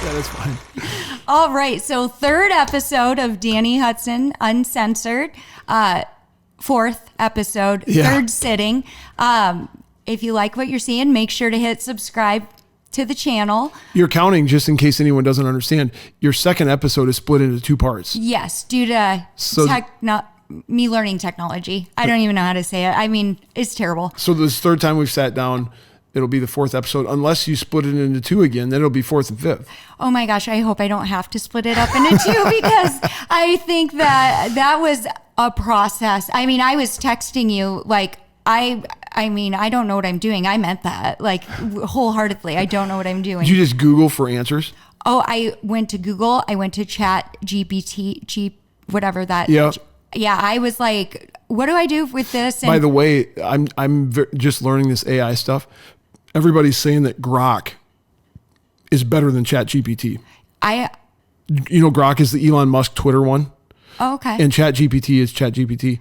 That is fine. All right. So 3rd episode of Dani Hudson Uncensored. 4th episode, 3rd sitting. If you like what you're seeing, make sure to hit subscribe to the channel. You're counting, just in case anyone doesn't understand, your 2nd episode is split into 2 parts. Yes, due to me learning technology. I don't even know how to say it. I mean, it's terrible. So this 3rd time we've sat down, it'll be the 4th episode. Unless you split it into 2 again, then it'll be 4th and 5th. Oh my gosh, I hope I don't have to split it up into 2 because I think that was a process. I mean, I was texting you like, I mean, I don't know what I'm doing. I meant that like wholeheartedly. I don't know what I'm doing. Did you just Google for answers? Oh, I went to Google. I went to Chat GPT, whatever that. Yeah. Yeah. I was like, what do I do with this? And by the way, I'm just learning this AI stuff. Everybody's saying that Grok is better than Chat GPT. Grok is the Elon Musk Twitter one. Oh, okay. And Chat GPT is Chat GPT.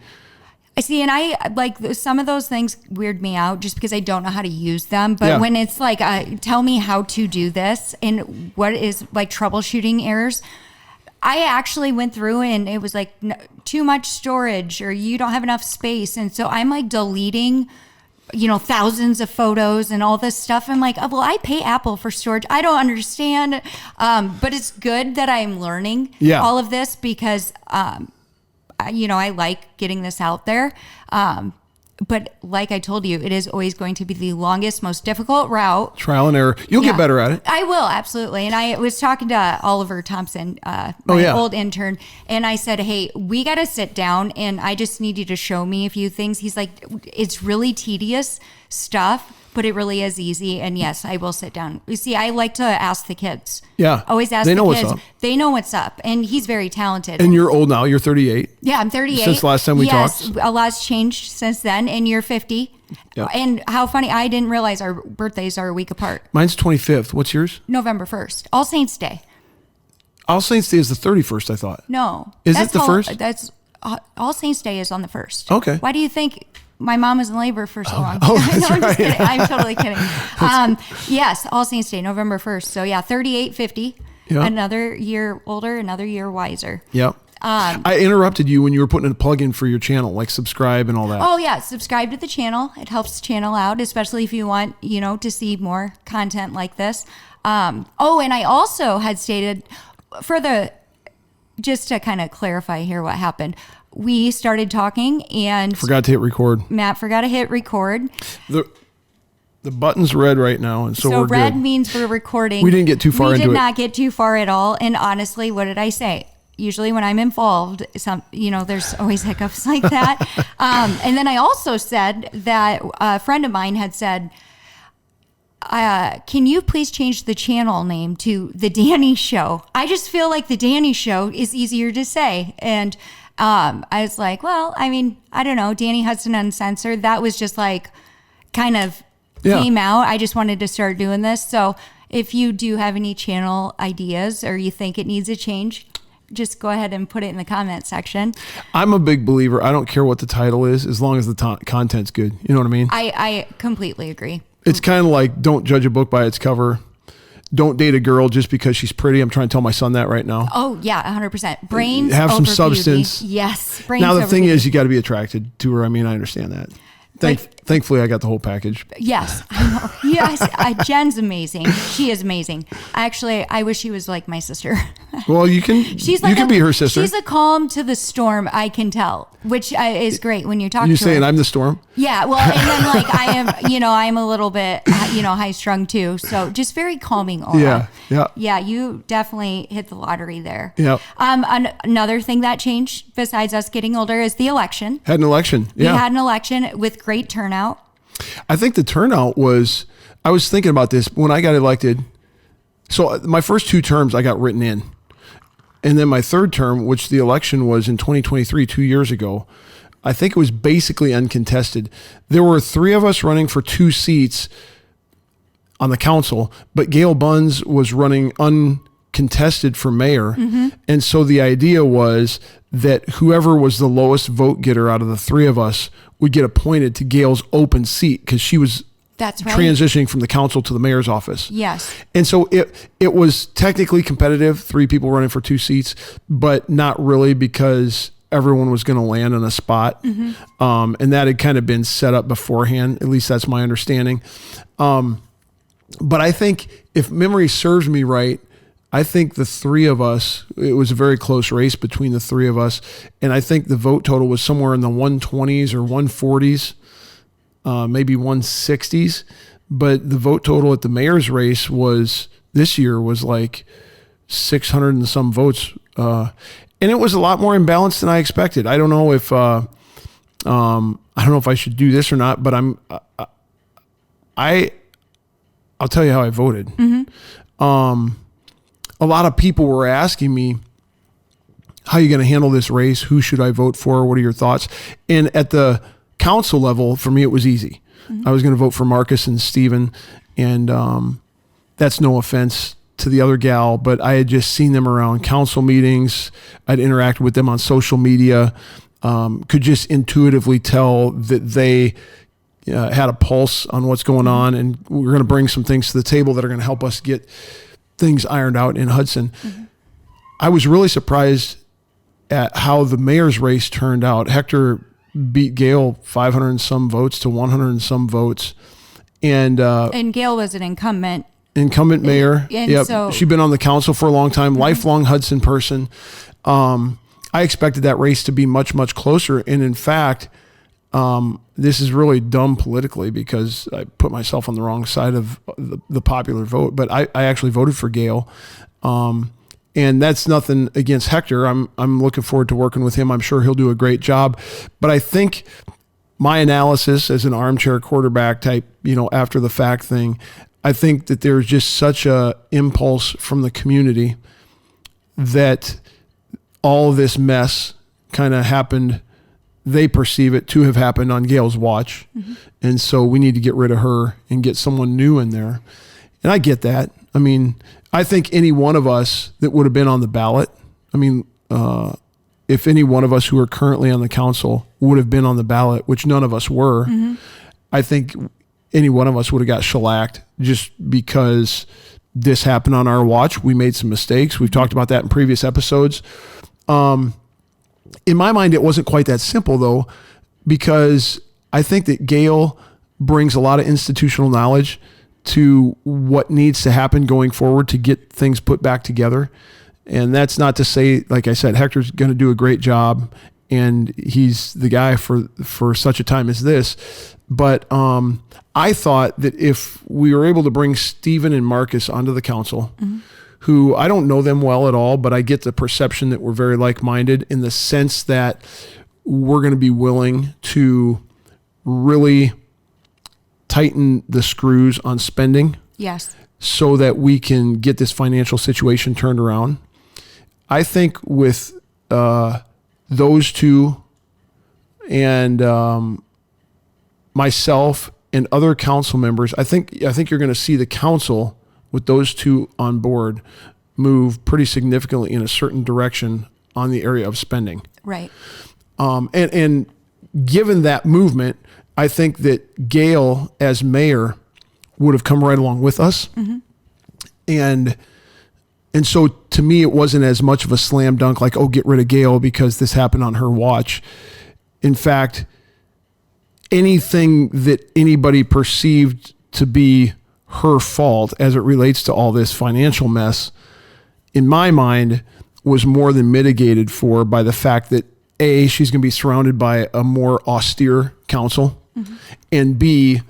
I see, and I like some of those things weird me out just because I don't know how to use them. But when it's like, tell me how to do this and what is like troubleshooting errors, I actually went through and it was like too much storage or you don't have enough space. And so I'm like deleting, thousands of photos and all this stuff. I'm like, oh, well, I pay Apple for storage. I don't understand. But it's good that I'm learning all of this because, I like getting this out there. But like I told you, it is always going to be the longest, most difficult route. Trial and error. You'll get better at it. I will, absolutely. And I was talking to Oliver Thompson, my old intern, and I said, hey, we got to sit down and I just need you to show me a few things. He's like, it's really tedious stuff, but it really is easy. And yes, I will sit down. You see, I like to ask the kids. Yeah. Always ask the kids. What's up. They know what's up. And he's very talented. And you're old now. You're 38. Yeah, I'm 38. Since last time we talked. Yes, a lot's changed since then. And you're 50. Yeah. And how funny. I didn't realize our birthdays are a week apart. Mine's 25th. What's yours? November 1st. All Saints Day. All Saints Day is the 31st, I thought. No. Is it the 1st? That's All Saints Day is on the 1st. Okay. Why do you think my mom was in labor for so long? Oh, that's no, I'm just kidding. I'm totally kidding. Yes, All Saints Day, November 1st. So yeah, 38, 50. Yep. Another year older, another year wiser. Yep. I interrupted you when you were putting a plug in for your channel, like subscribe and all that. Oh yeah, subscribe to the channel. It helps the channel out, especially if you want, to see more content like this. And I also had stated just to kind of clarify here what happened. We started talking and forgot to hit record. Matt forgot to hit record. The button's red right now, and so we're red good. Means we're recording. We didn't get too far into it. We did not get too far at all. And honestly, what did I say? Usually when I'm involved, there's always hiccups like that. And then I also said that a friend of mine had said, can you please change the channel name to The Dani Show? I just feel like The Dani Show is easier to say. And I was like, well, I mean, I don't know, Dani Hudson Uncensored. That was just like kind of came out. I just wanted to start doing this. So if you do have any channel ideas or you think it needs a change, just go ahead and put it in the comment section. I'm a big believer. I don't care what the title is, as long as the content's good. You know what I mean? I completely agree. It's kind of like, don't judge a book by its cover. Don't date a girl just because she's pretty. I'm trying to tell my son that right now. Oh yeah, 100%. Brains have some substance. Beauty. Yes. Brains now the thing is, you got to be attracted to her. I mean, I understand that. Thankfully, I got the whole package. Yes, I know. Yes, Jen's amazing. She is amazing. Actually, I wish she was like my sister. Well, you can. She's like you can be her sister. She's a calm to the storm. I can tell, which is great when you talk to her. You saying I'm the storm? Yeah. Well, and then like I am, I'm a little bit, high strung too. So just very calming aura. Yeah. Yeah. Yeah. You definitely hit the lottery there. Yeah. Another thing that changed besides us getting older is the election. Had an election. Yeah. We had an election with great turnout. I think the turnout was, I was thinking about this when I got elected. So my first 2 terms I got written in. And then my 3rd term, which the election was in 2023, 2 years ago, I think it was basically uncontested. There were 3 of us running for 2 seats on the council, but Gail Bunz was running uncontested for mayor. Mm-hmm. And so the idea was that whoever was the lowest vote getter out of the 3 of us would get appointed to Gail's open seat because she was That's right. Transitioning from the council to the mayor's office. Yes. And so it was technically competitive, 3 people running for 2 seats, but not really because everyone was going to land on a spot. Mm-hmm. And that had kind of been set up beforehand. At least that's my understanding. But I think if memory serves me right, I think the 3 of us, it was a very close race between the 3 of us. And I think the vote total was somewhere in the 120s or 140s, maybe 160s. But the vote total at the mayor's race this year was like 600 and some votes. And it was a lot more imbalanced than I expected. I don't know if I should do this or not, but I'll tell you how I voted. Mm-hmm. A lot of people were asking me, how are you going to handle this race? Who should I vote for? What are your thoughts? And at the council level, for me, it was easy. Mm-hmm. I was going to vote for Marcus and Steven. And that's no offense to the other gal, but I had just seen them around council meetings. I'd interacted with them on social media, could just intuitively tell that they had a pulse on what's going on. And we're going to bring some things to the table that are going to help us get things ironed out in Hudson. Mm-hmm. I was really surprised at how the mayor's race turned out. Hector beat Gail 500 and some votes to 100 and some votes. And Gail was an incumbent mayor. And yep. So she'd been on the council for a long time, mm-hmm. lifelong Hudson person. I expected that race to be much, much closer. And in fact, this is really dumb politically because I put myself on the wrong side of the popular vote, but I actually voted for Gail. And that's nothing against Hector. I'm looking forward to working with him. I'm sure he'll do a great job. But I think my analysis as an armchair quarterback type, after the fact thing, I think that there's just such a impulse from the community that all of this mess kind of happened. They perceive it to have happened on Gail's watch. Mm-hmm. And so we need to get rid of her and get someone new in there. And I get that. I mean, I think any one of us that would have been on the ballot, if any one of us who are currently on the council would have been on the ballot, which none of us were, mm-hmm. I think any one of us would have got shellacked just because this happened on our watch. We made some mistakes. We've talked about that in previous episodes. In my mind, it wasn't quite that simple, though, because I think that Gail brings a lot of institutional knowledge to what needs to happen going forward to get things put back together. And that's not to say, like I said, Hector's going to do a great job, and he's the guy for such a time as this. But I thought that if we were able to bring Steven and Marcus onto the council, mm-hmm. who I don't know them well at all, but I get the perception that we're very like-minded in the sense that we're going to be willing to really tighten the screws on spending. Yes. So that we can get this financial situation turned around. I think with those two and myself and other council members, I think you're going to see the council with those two on board move pretty significantly in a certain direction on the area of spending. Right. And given that movement, I think that Gail as mayor would have come right along with us. Mm-hmm. And so to me, it wasn't as much of a slam dunk like, oh, get rid of Gail because this happened on her watch. In fact, anything that anybody perceived to be her fault as it relates to all this financial mess, in my mind, was more than mitigated for by the fact that A, she's going to be surrounded by a more austere council, mm-hmm. and B,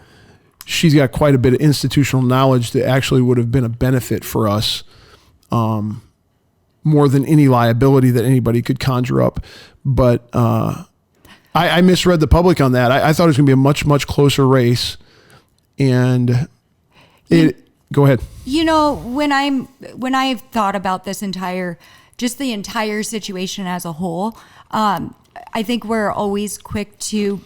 she's got quite a bit of institutional knowledge that actually would have been a benefit for us, more than any liability that anybody could conjure up. But I misread the public on that. I thought it was going to be a much, much closer race. And go ahead. When I've thought about this the entire situation as a whole, I think we're always quick to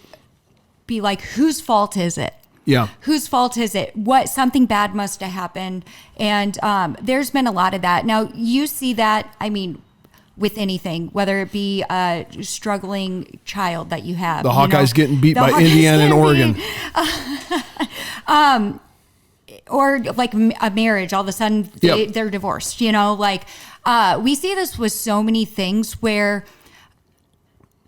be like, whose fault is it? Yeah. Whose fault is it? Something bad must have happened. And there's been a lot of that. Now, you see that, with anything, whether it be a struggling child that you have. The Hawkeyes getting beat by Indiana and Oregon. Or like a marriage, all of a sudden they're divorced, like we see this with so many things where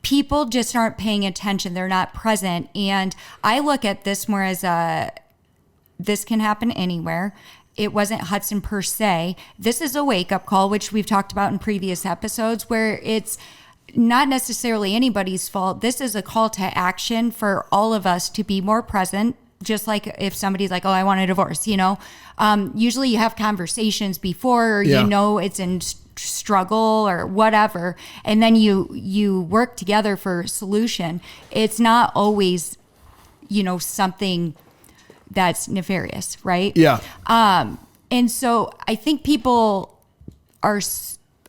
people just aren't paying attention. They're not present. And I look at this more as this can happen anywhere. It wasn't Hudson per se. This is a wake-up call, which we've talked about in previous episodes, where it's not necessarily anybody's fault. This is a call to action for all of us to be more present. Just like if somebody's like, oh, I want a divorce, usually you have conversations before, or it's in struggle or whatever, and then you work together for a solution. It's not always, something that's nefarious, right? Yeah. And so I think people are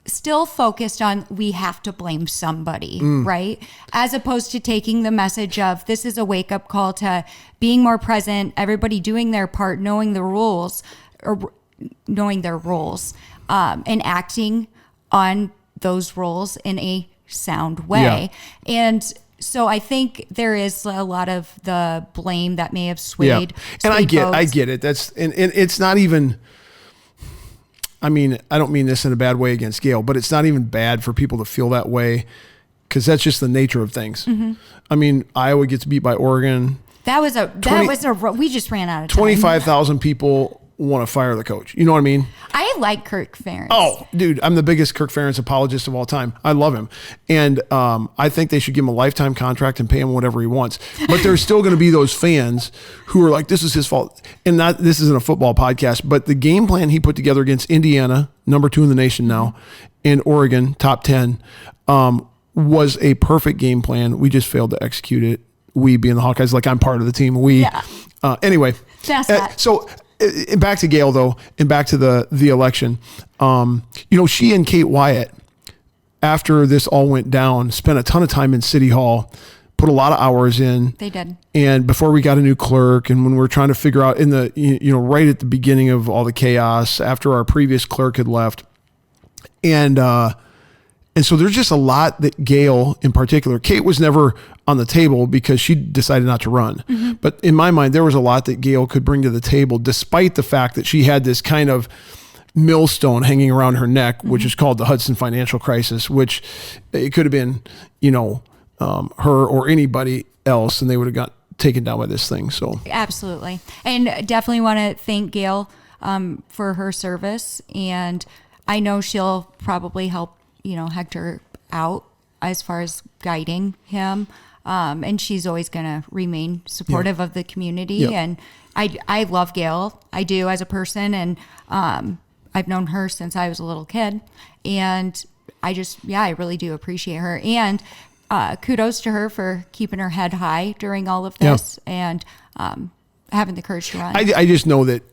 still focused on we have to blame somebody, right? As opposed to taking the message of this is a wake-up call to being more present, everybody doing their part, knowing their roles, and acting on those roles in a sound way. Yeah. And so I think there is a lot of the blame that may have swayed. Yeah. And I get it. That's and it's not even, I mean, I don't mean this in a bad way against Gail, but it's not even bad for people to feel that way, because that's just the nature of things. Mm-hmm. I mean, Iowa gets beat by Oregon. We just ran out of time. 25,000 people want to fire the coach. You know what I mean? I like Kirk Ferentz. Oh, dude, I'm the biggest Kirk Ferentz apologist of all time. I love him. And I think they should give him a lifetime contract and pay him whatever he wants. But there's still going to be those fans who are like, this is his fault. And this isn't a football podcast, but the game plan he put together against Indiana, number 2 in the nation now, and Oregon, top 10, was a perfect game plan. We just failed to execute it. We being the Hawkeyes, like I'm part of the team. Anyway. Just that. So back to Gail though, and back to the election. She and Kate Wyatt, after this all went down, spent a ton of time in City Hall, put a lot of hours in. They did. And before we got a new clerk, and when we were trying to figure out right at the beginning of all the chaos after our previous clerk had left, and so there's just a lot that Gail in particular, Kate was never on the table because she decided not to run. Mm-hmm. But in my mind, there was a lot that Gail could bring to the table, despite the fact that she had this kind of millstone hanging around her neck, mm-hmm. which is called the Hudson financial crisis, which it could have been, her or anybody else, and they would have got taken down by this thing. So absolutely. And definitely want to thank Gail for her service. And I know she'll probably help Hector out as far as guiding him. And she's always going to remain supportive of the community. Yeah. And I love Gail. I do as a person. And I've known her since I was a little kid. And I really do appreciate her. And kudos to her for keeping her head high during all of this and having the courage to run. I just know that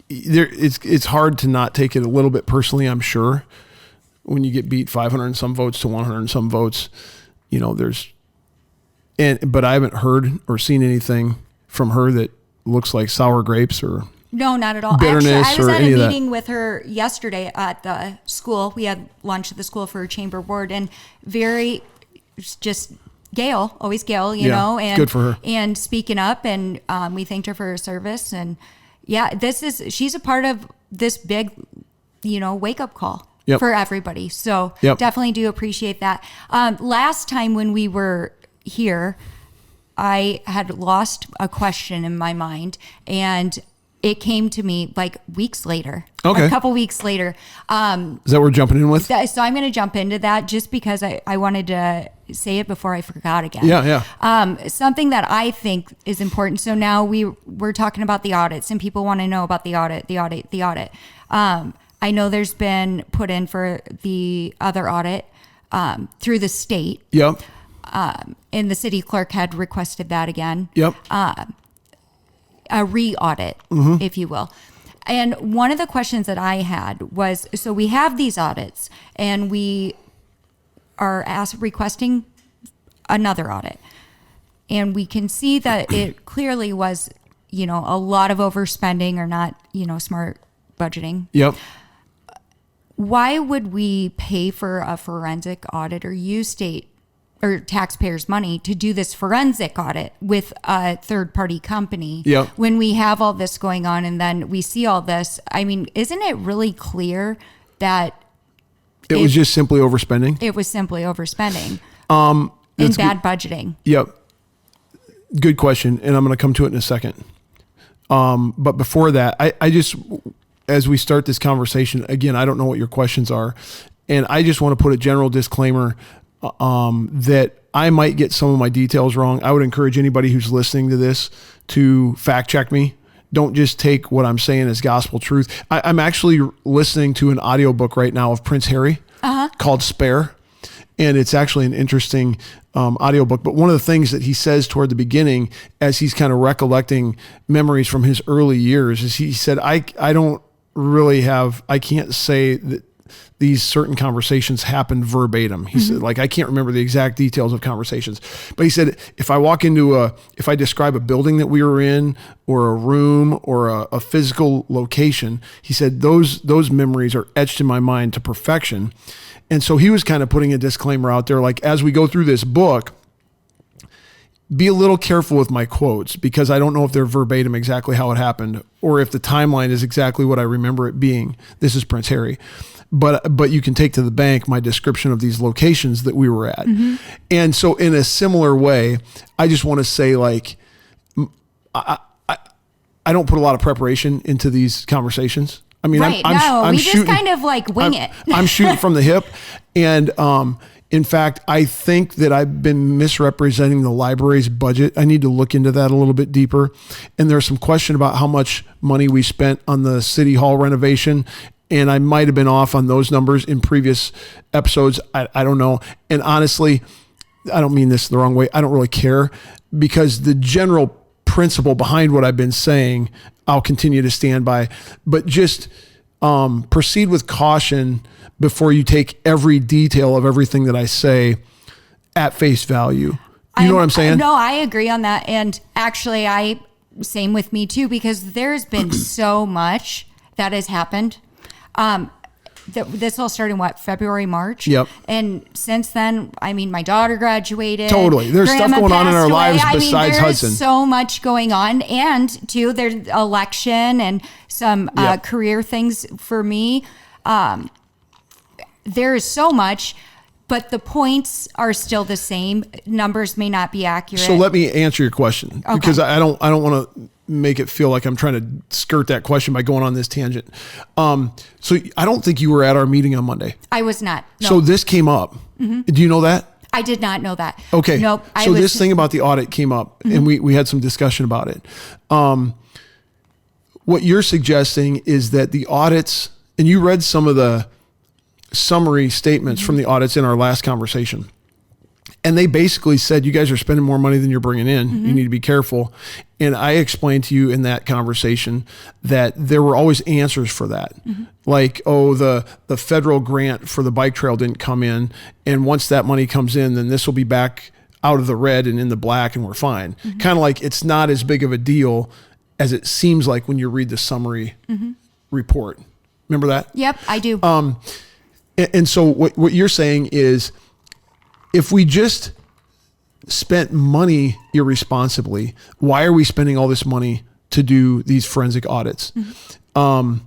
it's hard to not take it a little bit personally, I'm sure. When you get beat 500 and some votes to 100 and some votes, but I haven't heard or seen anything from her that looks like sour grapes or no, not at all. Bitterness. Actually, I was or at any a of meeting with her yesterday at the school. We had lunch at the school for a chamber board, and very just Gail, always Gail, and good for her. And speaking up, and we thanked her for her service. And she's a part of this big, wake up call. Yep. For everybody. So definitely do appreciate that. Last time when we were here, I had lost a question in my mind, and it came to me like weeks later. Okay. A couple weeks later. Is that what we're jumping in with? So I'm going to jump into that just because I wanted to say it before I forgot again. Yeah. Something that I think is important. So now we're talking about the audits, and people want to know about the audit. I know there's been put in for the other audit through the state. Yep. And the city clerk had requested that again. Yep. A re-audit, mm-hmm. if you will. And one of the questions that I had was, so we have these audits, and we are requesting another audit. And we can see that it clearly was, a lot of overspending or not, smart budgeting. Yep. why would we pay for a forensic audit or use state or taxpayers' money to do this forensic audit with a third-party company when we have all this going on and then we see all this? I mean, isn't it really clear that it was just simply overspending? It was simply overspending and bad budgeting. Yep. Good question. And I'm going to come to it in a second. But before that, I just, as we start this conversation, again, I don't know what your questions are. And I just want to put a general disclaimer that I might get some of my details wrong. I would encourage anybody who's listening to this to fact check me. Don't just take what I'm saying as gospel truth. I'm actually listening to an audiobook right now of Prince Harry called Spare. And it's actually an interesting audiobook. But one of the things that he says toward the beginning, as he's kind of recollecting memories from his early years, is he said, I can't say that these certain conversations happened verbatim. He said, I can't remember the exact details of conversations, but he said, if I describe a building that we were in or a room or a physical location, he said, those memories are etched in my mind to perfection. And so he was kind of putting a disclaimer out there, as we go through this book, be a little careful with my quotes, because I don't know if they're verbatim exactly how it happened or if the timeline is exactly what I remember it being. This is Prince Harry. But you can take to the bank my description of these locations that we were at. And so in a similar way, I just want to say, I don't put a lot of preparation into these conversations. I mean, I'm shooting, just kind of wing it. I'm shooting from the hip. And in fact, I think that I've been misrepresenting the library's budget. I need to look into that a little bit deeper. And there's some question about how much money we spent on the city hall renovation. And I might have been off on those numbers in previous episodes. I don't know. And honestly, I don't mean this the wrong way. I don't really care, because the general principle behind what I've been saying, I'll continue to stand by. But just proceed with caution before you take every detail of everything that I say at face value. You know what I'm saying? No, I agree on that. And actually, same with me too, because there's been so much that has happened. This all started in February, March? Yep. And since then, I mean, my daughter graduated. Totally. There's stuff going on in our lives besides Hudson. There's so much going on. And too, there's election and some career things for me. There is so much, but the points are still the same. Numbers may not be accurate. So let me answer your question, because I don't want to make it feel like I'm trying to skirt that question by going on this tangent. So I don't think you were at our meeting on Monday. I was not. No. So this came up. Do you know that? I did not know that. Okay. Nope. So this thing about the audit came up, and we had some discussion about it. What you're suggesting is that the audits, and you read some of the summary statements from the audits in our last conversation. And they basically said, you guys are spending more money than you're bringing in. You need to be careful. And I explained to you in that conversation that there were always answers for that. The federal grant for the bike trail didn't come in. And once that money comes in, then this will be back out of the red and in the black, and we're fine. Kind of like it's not as big of a deal as it seems like when you read the summary report. Remember that? Yep, I do. And so what you're saying is, if we just spent money irresponsibly, why are we spending all this money to do these forensic audits? And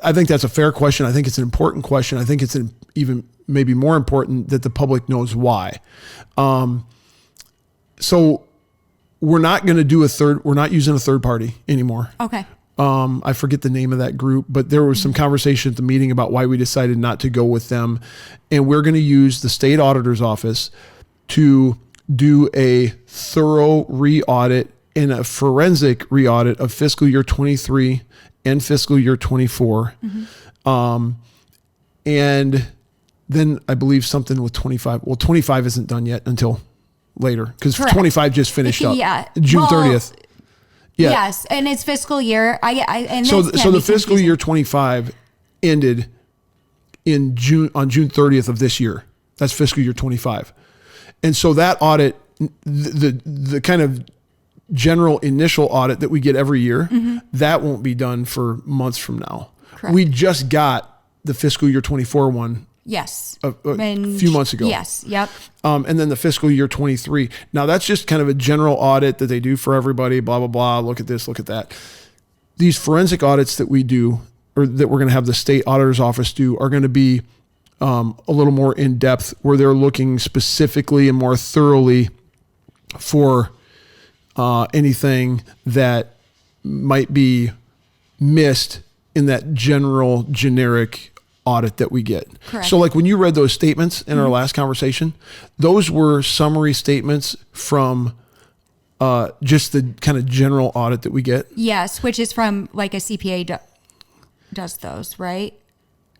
I think that's a fair question. I think it's an important question. I think it's even maybe more important that the public knows why. So we're not going to do we're not using a third party anymore. Okay. I forget the name of that group, but there was some conversation at the meeting about why we decided not to go with them. And we're going to use the state auditor's office to do a thorough re-audit and a forensic re-audit of fiscal year 23 and fiscal year 24. And then I believe something with 25. Well, 25 isn't done yet until later, because 25 just finished up. June 30th. Yeah. Yes, and it's fiscal year. So the fiscal year 25 ended on June 30th of this year. That's fiscal year 25. And so that audit, the kind of general initial audit that we get every year, that won't be done for months from now. Correct. We just got the fiscal year 24 one. Yes. A few months ago. Yes. Yep. And then the fiscal year 23. Now that's just kind of a general audit that they do for everybody, blah, blah, blah. Look at this, look at that. These forensic audits that we do, or that we're going to have the state auditor's office do, are going to be a little more in depth, where they're looking specifically and more thoroughly for anything that might be missed in that general generic audit that we get. Correct. So like when you read those statements in our last conversation, those were summary statements from just the kind of general audit that we get. Yes, which is from like a CPA does those, right?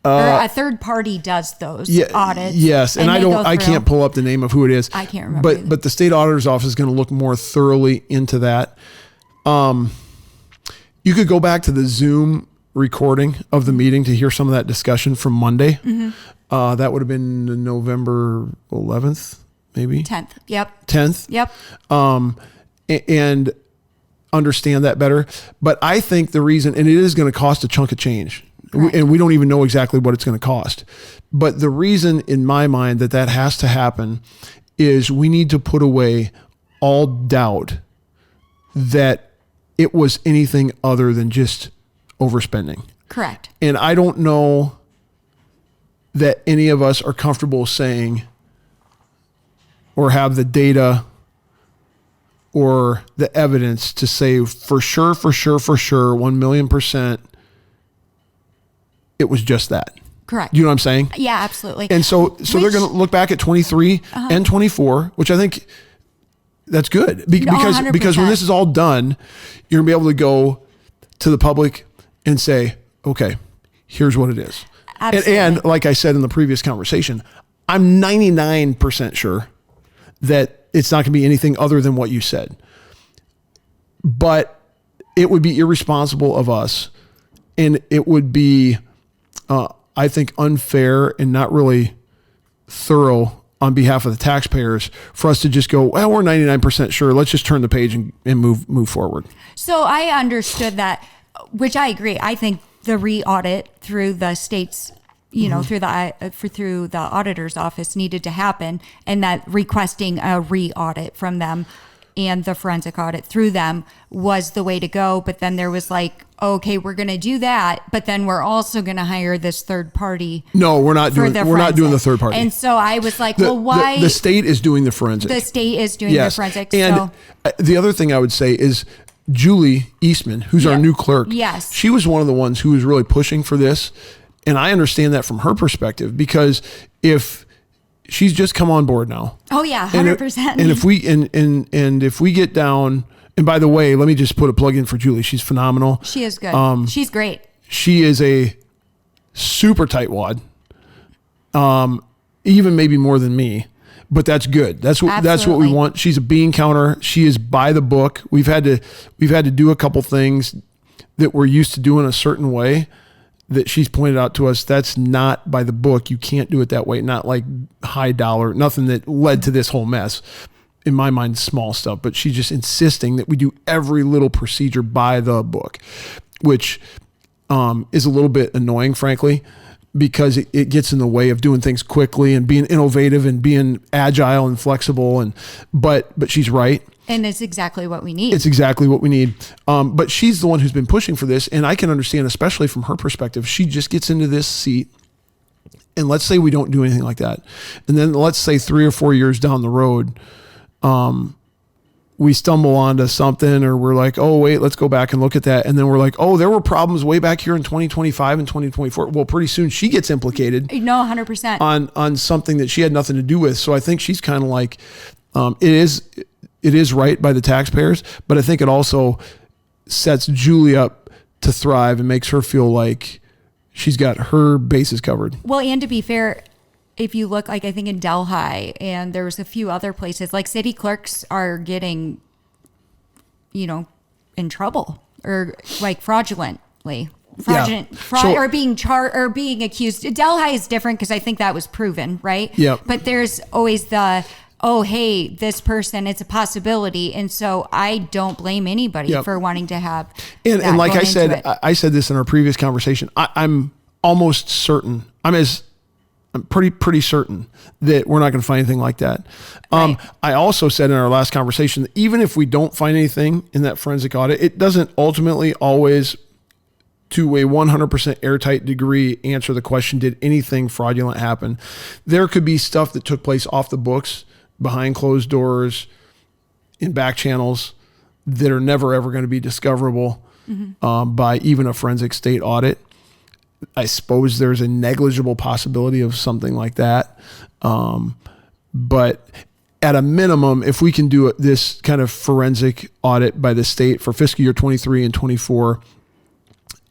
Or a third party does those audits. Yes, and I can't pull up the name of who it is. I can't remember. But the state auditor's office is going to look more thoroughly into that. You could go back to the Zoom recording of the meeting to hear some of that discussion from Monday. That would have been November 11th, maybe 10th. Yep. 10th. Yep. And understand that better. But I think the reason, and it is going to cost a chunk of change. Right. And we don't even know exactly what it's going to cost. But the reason in my mind that has to happen is we need to put away all doubt that it was anything other than just overspending. Correct. And I don't know that any of us are comfortable saying or have the data or the evidence to say for sure, 1,000,000%, it was just that. Correct. You know what I'm saying? Yeah, absolutely. And so they're going to look back at 23 and 24, which I think that's good because when this is all done, you're going to be able to go to the public and say, okay, here's what it is. Absolutely. And like I said in the previous conversation, I'm 99% sure that it's not going to be anything other than what you said. But it would be irresponsible of us, and it would be, I think, unfair and not really thorough on behalf of the taxpayers for us to just go, well, we're 99% sure. Let's just turn the page and move forward. So I understood that, which I agree. I think the re-audit through the state's, through the auditor's office needed to happen, and that requesting a re-audit from them and the forensic audit through them was the way to go. But then there was like, okay, we're going to do that, but then we're also going to hire this third party. No, we're not doing the third party. And so I was like, why? The state is doing the forensic. The state is doing the forensic. And the other thing I would say is Julie Eastman, who's our new clerk. Yes. She was one of the ones who was really pushing for this. And I understand that from her perspective, because if she's just come on board now. Oh yeah, 100%. And if we get down, and by the way, let me just put a plug in for Julie. She's phenomenal. She is good. She's great. She is a super tightwad. Even maybe more than me, but that's good. That's what we want. She's a bean counter. She is by the book. We've had to do a couple things that we're used to doing a certain way that she's pointed out to us. That's not by the book. You can't do it that way. Not like high dollar, nothing that led to this whole mess. In my mind, small stuff, but she's just insisting that we do every little procedure by the book, which is a little bit annoying, frankly, because it gets in the way of doing things quickly and being innovative and being agile and flexible. But she's right. And it's exactly what we need. It's exactly what we need. But she's the one who's been pushing for this. And I can understand, especially from her perspective, she just gets into this seat. And let's say we don't do anything like that. And then let's say 3 or 4 years down the road, we stumble onto something, or we're like, oh, wait, let's go back and look at that. And then we're like, oh, there were problems way back here in 2025 and 2024. Well, pretty soon she gets implicated. No, 100%. On something that she had nothing to do with. So I think she's kind of like, it is right by the taxpayers, but I think it also sets Julie up to thrive and makes her feel like she's got her bases covered. Well, and to be fair, if you look, like I think in Delhi and there's a few other places, like city clerks are getting, in trouble or like fraudulently. Or being accused. Delhi is different because I think that was proven, right? Yep. But there's always oh, hey, this person, it's a possibility. And so I don't blame anybody for wanting to have. And like I said this in our previous conversation, I'm almost certain. I'm pretty certain that we're not going to find anything like that. Right. I also said in our last conversation that even if we don't find anything in that forensic audit, it doesn't ultimately always, to a 100% airtight degree, answer the question, did anything fraudulent happen? There could be stuff that took place off the books, behind closed doors, in back channels, that are never, ever going to be discoverable by even a forensic state audit. I suppose there's a negligible possibility of something like that. But at a minimum, if we can do this kind of forensic audit by the state for fiscal year 23 and 24,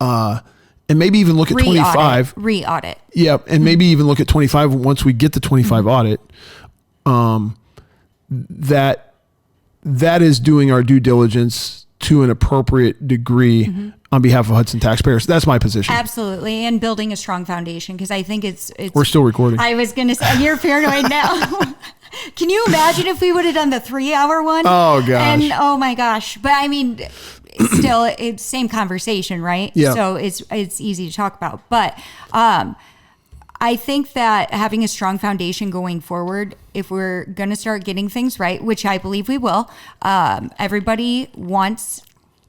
and maybe even look at 25. Re-audit. Yeah, and maybe even look at 25 once we get the 25 audit. That is doing our due diligence to an appropriate degree on behalf of Hudson taxpayers. That's my position. Absolutely. And building a strong foundation, because I think it's We're still recording. I was going to say, you're paranoid now. Can you imagine if we would have done the 3-hour one? Oh, gosh. And oh my gosh. But I mean, still, it's same conversation, right? Yeah. So it's easy to talk about. But I think that having a strong foundation going forward, if we're going to start getting things right, which I believe we will, everybody wants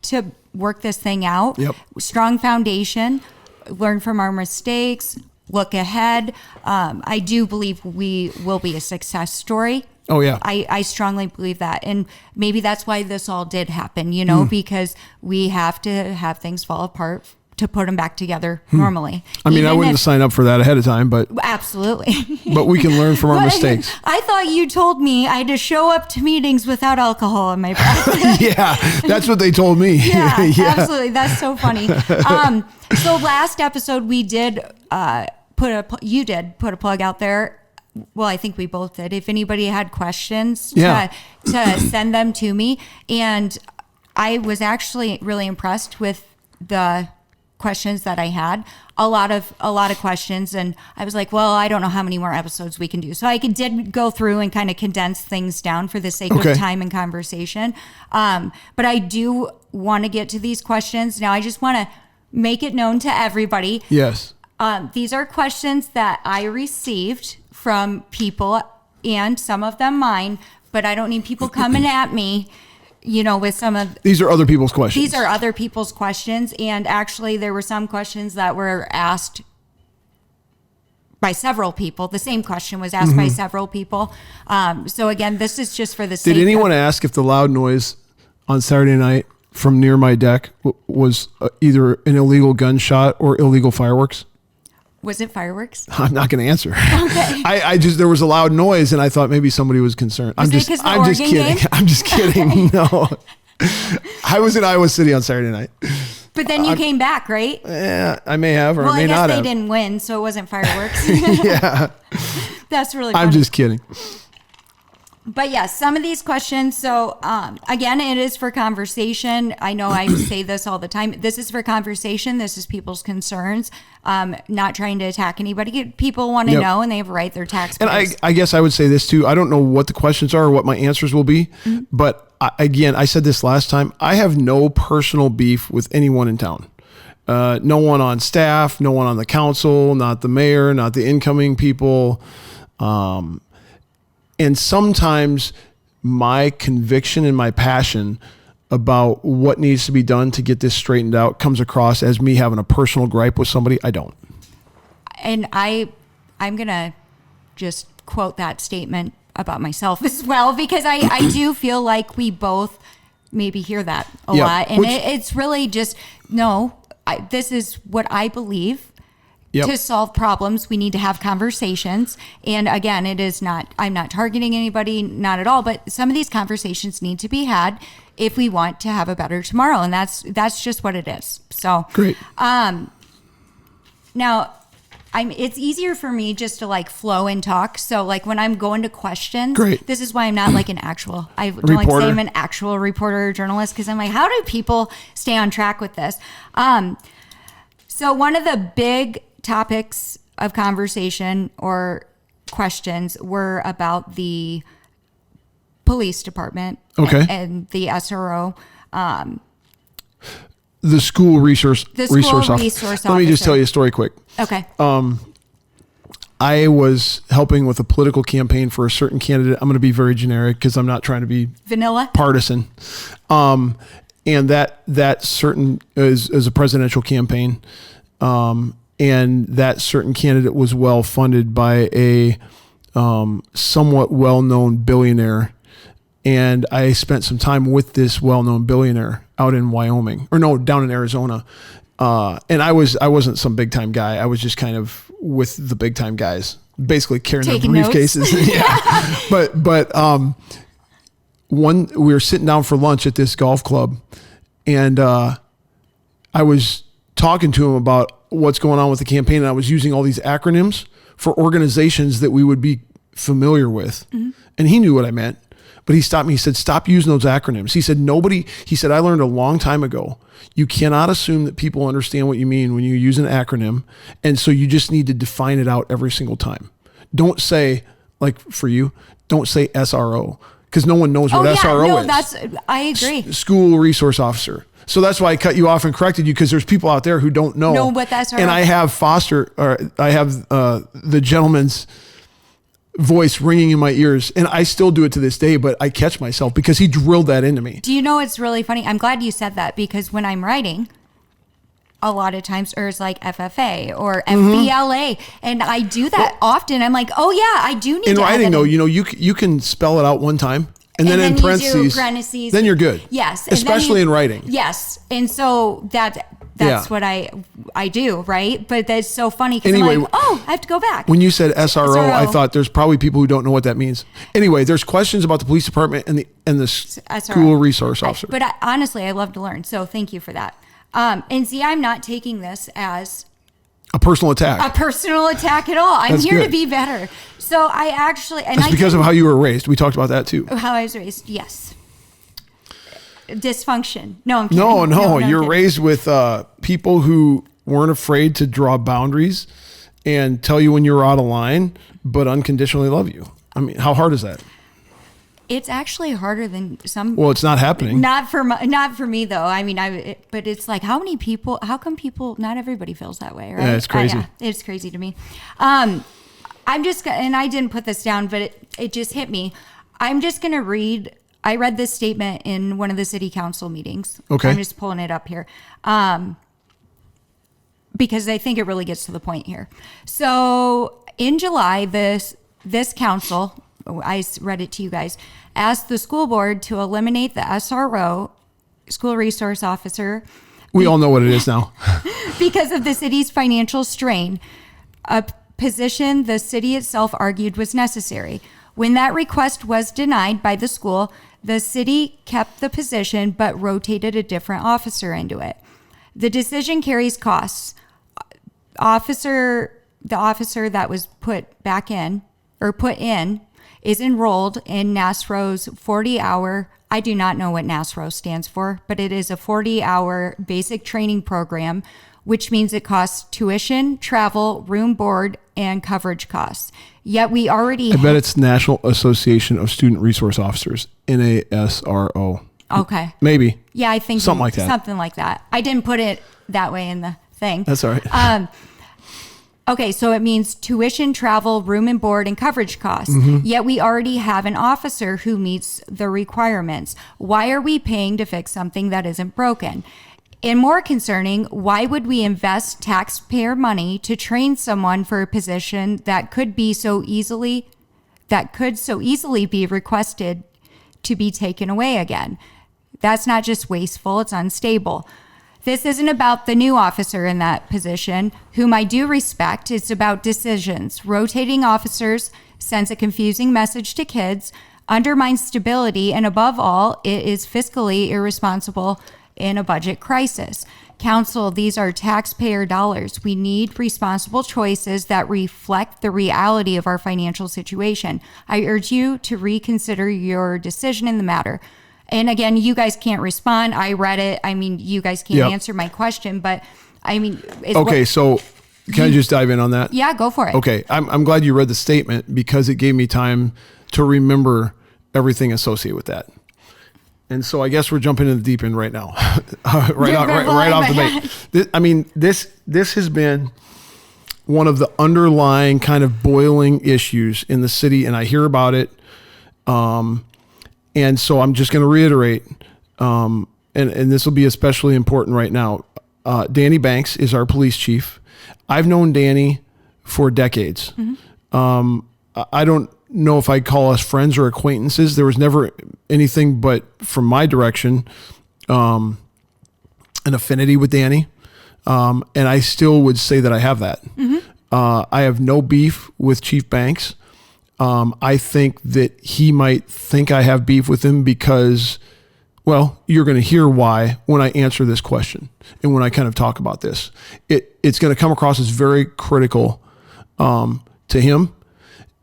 to work this thing out. Yep. Strong foundation, learn from our mistakes, look ahead. I do believe we will be a success story. Oh, yeah. I strongly believe that. And maybe that's why this all did happen, because we have to have things fall apart to put them back together normally. I mean, I wouldn't have signed up for that ahead of time, but absolutely. But we can learn from our mistakes. I thought you told me I had to show up to meetings without alcohol in my breath. Yeah, that's what they told me. Yeah, absolutely. That's so funny. So last episode we did you did put a plug out there. Well, I think we both did. If anybody had questions, to send them to me. And I was actually really impressed with the questions that I had, a lot of questions, and I was like, well, I don't know how many more episodes we can do. So I did go through and kind of condense things down for the sake of time and conversation. But I do want to get to these questions. Now I just want to make it known to everybody. Yes. These are questions that I received from people, and some of them mine, but I don't need people coming at me with some of... These are other people's questions. These are other people's questions. And actually, there were some questions that were asked by several people. The same question was asked by several people. So again, this is just for the sake Did anyone ask if the loud noise on Saturday night from near my deck was either an illegal gunshot or illegal fireworks? Was it fireworks? I'm not going to answer. Okay. There was a loud noise and I thought maybe somebody was concerned. I'm just kidding. Game? I'm just kidding. No. I was in Iowa City on Saturday night. But then you came back, right? Yeah, I may have, or well, I may not have. I guess they didn't win, so it wasn't fireworks. Yeah. That's really funny. I'm just kidding. But yes, some of these questions. So again, it is for conversation. I know I say this all the time. This is for conversation. This is people's concerns. Not trying to attack anybody. People want to know, and they have a right. They're taxpayers. And I guess I would say this too. I don't know what the questions are or what my answers will be. But again, I said this last time. I have no personal beef with anyone in town. No one on staff, no one on the council, not the mayor, not the incoming people. And sometimes my conviction and my passion about what needs to be done to get this straightened out comes across as me having a personal gripe with somebody. I don't. And I'm going to just quote that statement about myself as well, because I do feel like we both maybe hear that a lot. And it's really just, this is what I believe. Yep. To solve problems, we need to have conversations. And again, I'm not targeting anybody, not at all, but some of these conversations need to be had if we want to have a better tomorrow. And that's just what it is. So great. Now it's easier for me just to like flow and talk. So like when I'm going to questions, this is why I'm not like I don't like say I'm an actual reporter or journalist, because I'm like, how do people stay on track with this? So one of the big topics of conversation or questions were about the police department and the SRO. The school resource officer. Let me just tell you a story quick. Okay. I was helping with a political campaign for a certain candidate. I'm going to be very generic because I'm not trying to be vanilla partisan. And that certain is a presidential campaign. And that certain candidate was well funded by a somewhat well-known billionaire. And I spent some time with this well-known billionaire out in Wyoming, or no, down in Arizona. And I wasn't some big time guy. I was just kind of with the big time guys, basically carrying their briefcases. Yeah. But we were sitting down for lunch at this golf club, and I was talking to him about what's going on with the campaign. And I was using all these acronyms for organizations that we would be familiar with. Mm-hmm. And he knew what I meant. But he stopped me. He said, stop using those acronyms. He said, I learned a long time ago, you cannot assume that people understand what you mean when you use an acronym. And so you just need to define it out every single time. Don't say, like for you, don't say SRO, because no one knows what SRO is. I agree. School resource officer. So that's why I cut you off and corrected you, because there's people out there who don't know what that's. And I have the gentleman's voice ringing in my ears, and I still do it to this day, but I catch myself because he drilled that into me. Do you know it's really funny? I'm glad you said that, because when I'm writing, a lot of times there's like FFA or FBLA, and I do that often. I'm like, oh yeah, I do need in to writing though. You can spell it out one time. And then in parentheses, then you're good. Yes. Especially in writing. Yes. And so that's what I do, right? But that's so funny because I'm like, I have to go back. When you said SRO, I thought there's probably people who don't know what that means. Anyway, there's questions about the police department and the school resource officer. But honestly, I love to learn. So thank you for that. And see, I'm not taking this as a personal attack. A personal attack at all. I'm here to be better. So I actually... And that's because of how you were raised. We talked about that too. How I was raised, yes. Dysfunction. No, I'm kidding. No. You're raised with people who weren't afraid to draw boundaries and tell you when you're out of line, but unconditionally love you. I mean, how hard is that? It's actually harder than some. Well, it's not happening. Not for me though. I mean, but it's like, how come people, not everybody feels that way, right? Yeah, it's crazy. It's crazy to me. I'm just, and I didn't put this down, but it just hit me. I'm just going to read, I read this statement in one of the city council meetings. Okay. I'm just pulling it up here. Because I think it really gets to the point here. So in July, this council, I read it to you guys, asked the school board to eliminate the SRO, school resource officer. We all know what it is now. Because of the city's financial strain, a position the city itself argued was necessary. When that request was denied by the school, the city kept the position but rotated a different officer into it. The decision carries costs. The officer that was put in is enrolled in NASRO's 40-hour, I do not know what NASRO stands for, but it is a 40-hour basic training program, which means it costs tuition, travel, room, board, and coverage costs. Yet we already... I bet it's National Association of Student Resource Officers, NASRO. Okay. Maybe. Yeah, I think something like that. Something like that. I didn't put it that way in the thing. That's all right. Okay, so it means tuition, travel, room and board, and coverage costs. Mm-hmm. Yet we already have an officer who meets the requirements. Why are we paying to fix something that isn't broken? And more concerning, why would we invest taxpayer money to train someone for a position that could so easily be requested to be taken away again? That's not just wasteful, it's unstable. This isn't about the new officer in that position, whom I do respect. It's about decisions. Rotating officers sends a confusing message to kids, undermines stability, and above all, it is fiscally irresponsible in a budget crisis. Council, these are taxpayer dollars. We need responsible choices that reflect the reality of our financial situation. I urge you to reconsider your decision in the matter. And again, you guys can't respond. I read it. I mean, you guys can't answer my question, but I mean... Okay, so can I just dive in on that? Yeah, go for it. Okay, I'm glad you read the statement because it gave me time to remember everything associated with that. And so I guess we're jumping in the deep end right now, right off the bat. I mean, this has been one of the underlying kind of boiling issues in the city, and I hear about it. And so I'm just going to reiterate, and this will be especially important right now. Dani Banks is our police chief. I've known Dani for decades. I don't know if I'd call us friends or acquaintances. There was never anything but, from my direction, an affinity with Dani. And I still would say that I have that. I have no beef with Chief Banks. I think that he might think I have beef with him because, well, you're going to hear why when I answer this question and when I kind of talk about this. It's going to come across as very critical to him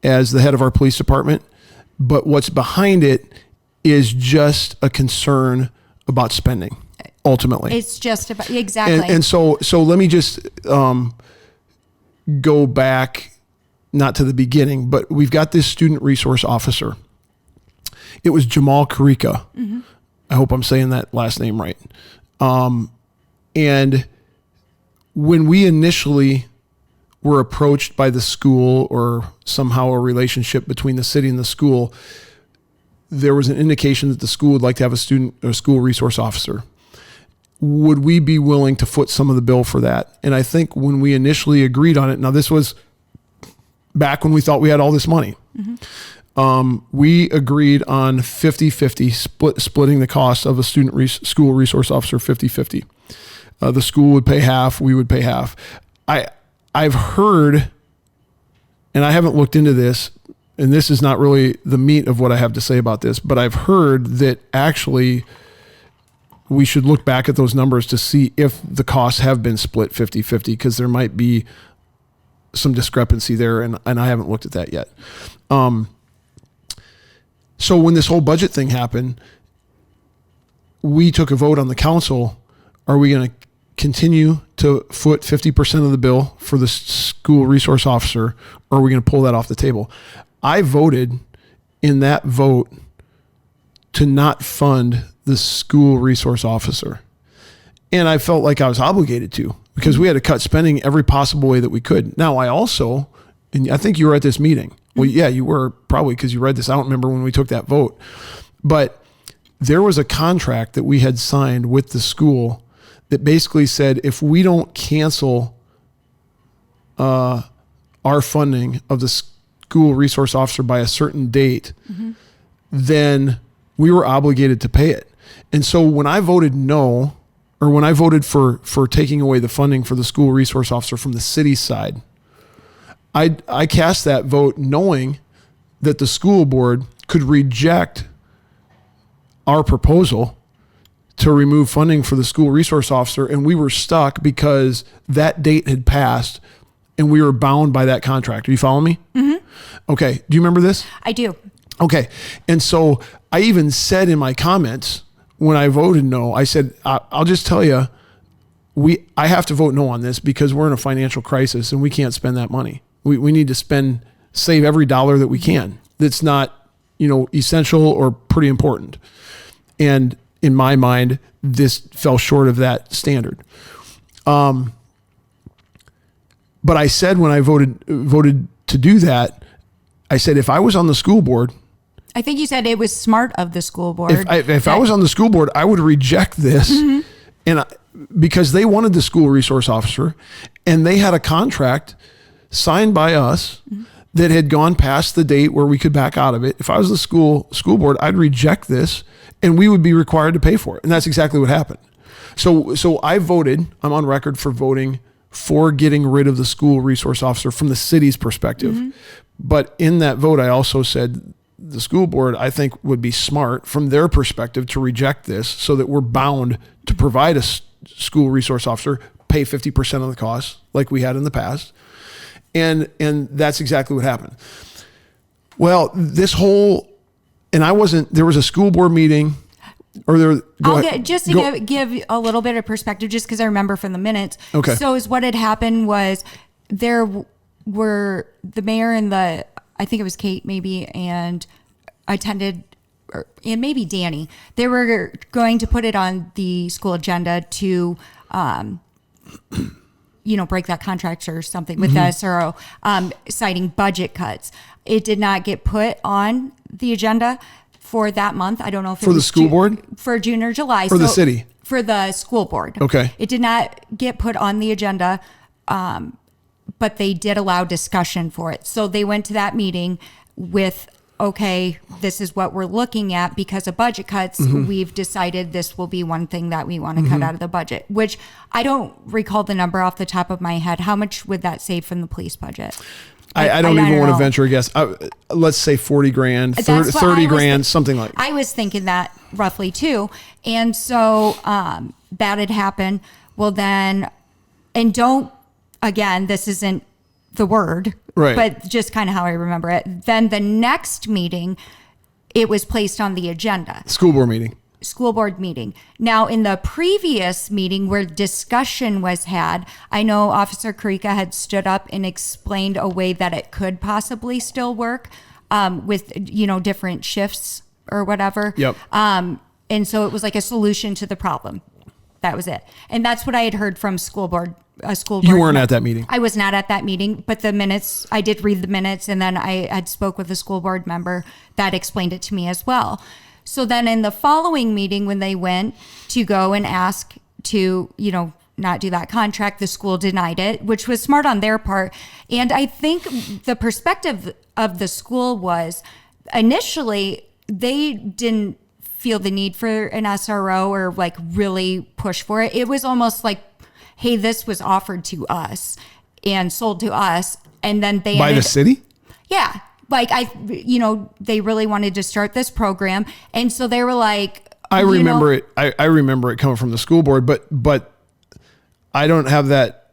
as the head of our police department. But what's behind it is just a concern about spending, ultimately. It's just about, exactly. And so let me just go back, not to the beginning, but we've got this student resource officer. It was Jamal Karika. I hope I'm saying that last name right. And when we initially were approached by the school, or somehow a relationship between the city and the school, there was an indication that the school would like to have a student or school resource officer. Would we be willing to foot some of the bill for that? And I think when we initially agreed on it, now this was back when we thought we had all this money. We agreed on 50-50, splitting the cost of a school resource officer 50-50. The school would pay half, we would pay half. I've heard, and I haven't looked into this, and this is not really the meat of what I have to say about this, but I've heard that actually we should look back at those numbers to see if the costs have been split 50-50, because there might be some discrepancy there, and I haven't looked at that yet. So when this whole budget thing happened, we took a vote on the council. Are we going to continue to foot 50% of the bill for the school resource officer, or are we going to pull that off the table? I voted in that vote to not fund the school resource officer. And I felt like I was obligated to, because we had to cut spending every possible way that we could. Now, I also, and I think you were at this meeting. Well, yeah, you were, probably because you read this. I don't remember when we took that vote. But there was a contract that we had signed with the school that basically said if we don't cancel our funding of the school resource officer by a certain date, then we were obligated to pay it. And so when I voted no, or when I voted for taking away the funding for the school resource officer from the city side, I cast that vote knowing that the school board could reject our proposal to remove funding for the school resource officer, and we were stuck because that date had passed and we were bound by that contract. Are you following me? Okay. Do you remember this? I do. Okay. And so I even said in my comments when I voted no, I said, I'll just tell you, I have to vote no on this because we're in a financial crisis and we can't spend that money. We need to save every dollar that we can. That's not, essential or pretty important. And in my mind, this fell short of that standard. But I said when I voted to do that, I said, if I was on the school board, I think you said it was smart of the school board. If I was on the school board, I would reject this, and because they wanted the school resource officer, and they had a contract signed by us that had gone past the date where we could back out of it. If I was the school board, I'd reject this, and we would be required to pay for it, and that's exactly what happened. So I voted. I'm on record for voting for getting rid of the school resource officer from the city's perspective. But in that vote, I also said the school board, I think, would be smart from their perspective to reject this so that we're bound to provide a school resource officer, pay 50% of the cost like we had in the past. And that's exactly what happened. Well, there was a school board meing. Give a little bit of perspective, just because I remember from the minutes. Okay. So what had happened was there were the mayor and I think it was Kate maybe, and attended and maybe Dani, they were going to put it on the school agenda to, break that contract or something with the SRO, citing budget cuts. It did not get put on the agenda for that month. I don't know if for the school board, for June or July, for the city, for the school board. Okay, it did not get put on the agenda, but they did allow discussion for it. So they went to that meeting with, okay, this is what we're looking at because of budget cuts. We've decided this will be one thing that we want to cut out of the budget, which I don't recall the number off the top of my head. How much would that save from the police budget? I don't even want to venture a guess. Let's say 40 grand, 30 grand, something like that. I was thinking that roughly too. And so that had happened. Well then, and don't, again, this isn't the word, right, but just kind of how I remember it. Then the next meeting, it was placed on the agenda. School board meeting. Now, in the previous meeting where discussion was had, I know Officer Karika had stood up and explained a way that it could possibly still work with, different shifts or whatever. Yep. And so it was like a solution to the problem. That was it. And that's what I had heard from school board. You weren't at that meeting. I was not at that meeting, but the minutes, I did read the minutes, and then I had spoke with a school board member that explained it to me as well. So then in the following meeting, when they went to go and ask to, not do that contract, the school denied it, which was smart on their part. And I think the perspective of the school was initially they didn't feel the need for an SRO or like really push for it. It was almost like, hey, this was offered to us and sold to us. And then they by the city? Yeah. Like they really wanted to start this program. And so they were like, I remember it. I remember it coming from the school board, but I don't have that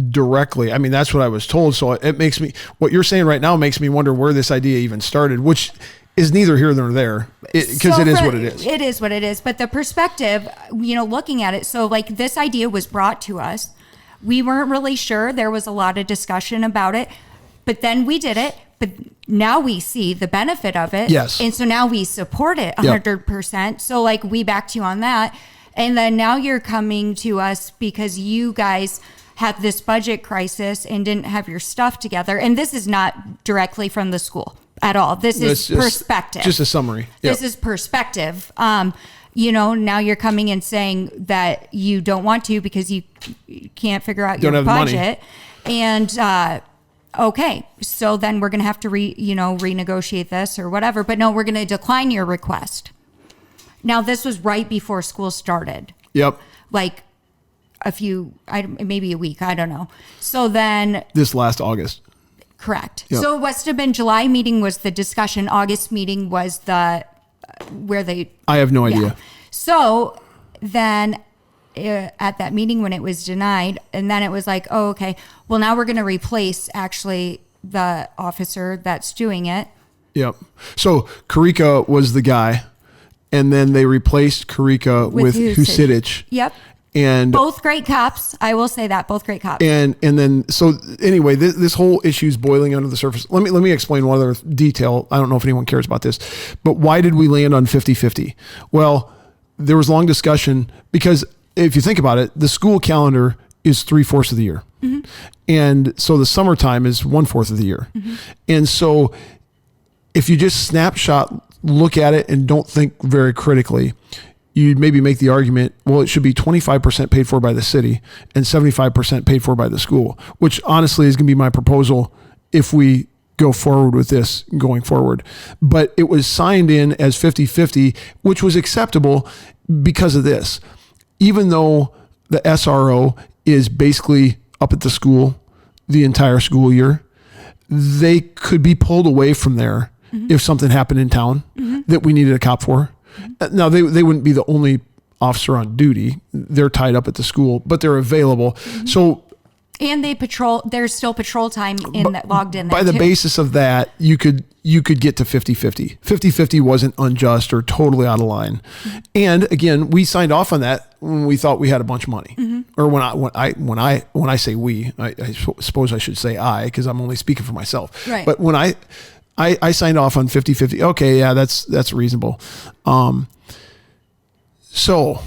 directly. I mean, that's what I was told. So it makes me, what you're saying right now makes me wonder where this idea even started, which is neither here nor there because it is what it is. It is what it is. But the perspective, looking at it, so like this idea was brought to us. We weren't really sure. There was a lot of discussion about it, but then we did it. But now we see the benefit of it. Yes. And so now we support it 100%. Yep. So like we backed you on that. And then now you're coming to us because you guys had this budget crisis and didn't have your stuff together. And this is not directly from the school at all. This is perspective. Just a summary. Yep. This is perspective. Now you're coming and saying that you don't want to because you can't figure out your budget. And okay, so then we're going to have to renegotiate this or whatever. But no, we're going to decline your request. Now, this was right before school started. Yep. Like maybe a week. I don't know. So then this last August. Correct. Yep. So it must have been July meeting was the discussion. August meeting was where they. I have no idea. So then at that meeting when it was denied, and then it was like, oh, okay, well now we're going to replace actually the officer that's doing it. Yep. So Karika was the guy, and then they replaced Karika with Husidich. Yep. And both great cops. I will say that both great cops. And then, so anyway, this whole issue is boiling under the surface. Let me explain one other detail. I don't know if anyone cares about this, but why did we land on 50-50? Well, there was long discussion because if you think about it, the school calendar is 3/4 of the year. Mm-hmm. And so the summertime is 1/4 of the year. Mm-hmm. And so if you just snapshot, look at it and don't think very critically, you'd maybe make the argument, well, it should be 25% paid for by the city and 75% paid for by the school, which honestly is going to be my proposal if we go forward with this going forward. But it was signed in as 50-50, which was acceptable because of this. Even though the SRO is basically up at the school the entire school year, they could be pulled away from there if something happened in town that we needed a cop for. Now, they wouldn't be the only officer on duty. They're tied up at the school, but they're available. So, and they patrol. There's still patrol time logged in there by the basis of that, you could get to 50-50. 50-50 wasn't unjust or totally out of line. And again, we signed off on that when we thought we had a bunch of money. Or when I say we, I suppose I should say I, because I'm only speaking for myself. Right. But when I signed off on 50-50. Okay. Yeah, that's reasonable. So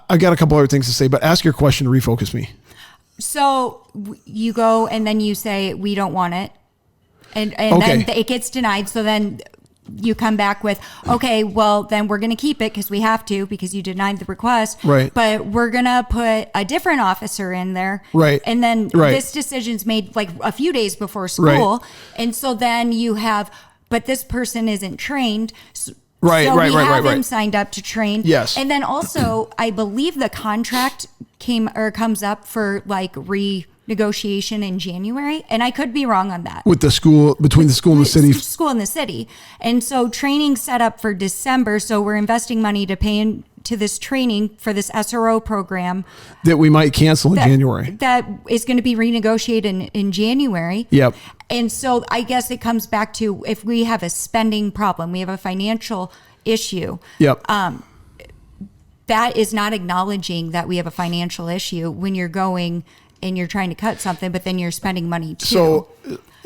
I got a couple other things to say, but ask your question to refocus me. So you go and then you say, we don't want it. And Okay. then it gets denied. So then you come back with, okay, well, then we're going to keep it because we have to, because you denied the request. Right. But we're going to put a different officer in there. Right. And then Right. this decision's made like a few days before school. Right. And so then you have, but this person isn't trained. Right, so right, we right, have right, him right. signed up to train. Yes. And then also, I believe the contract comes up for like renegotiation in January, and I could be wrong on that. With the school, between the school and the city. School and the city. And so training set up for December. So we're investing money to pay into this training for this SRO program. That we might cancel in January. That is going to be renegotiated in January. Yep. And so I guess it comes back to if we have a spending problem, we have a financial issue. Yep. That is not acknowledging that we have a financial issue when you're going and you're trying to cut something, but then you're spending money too.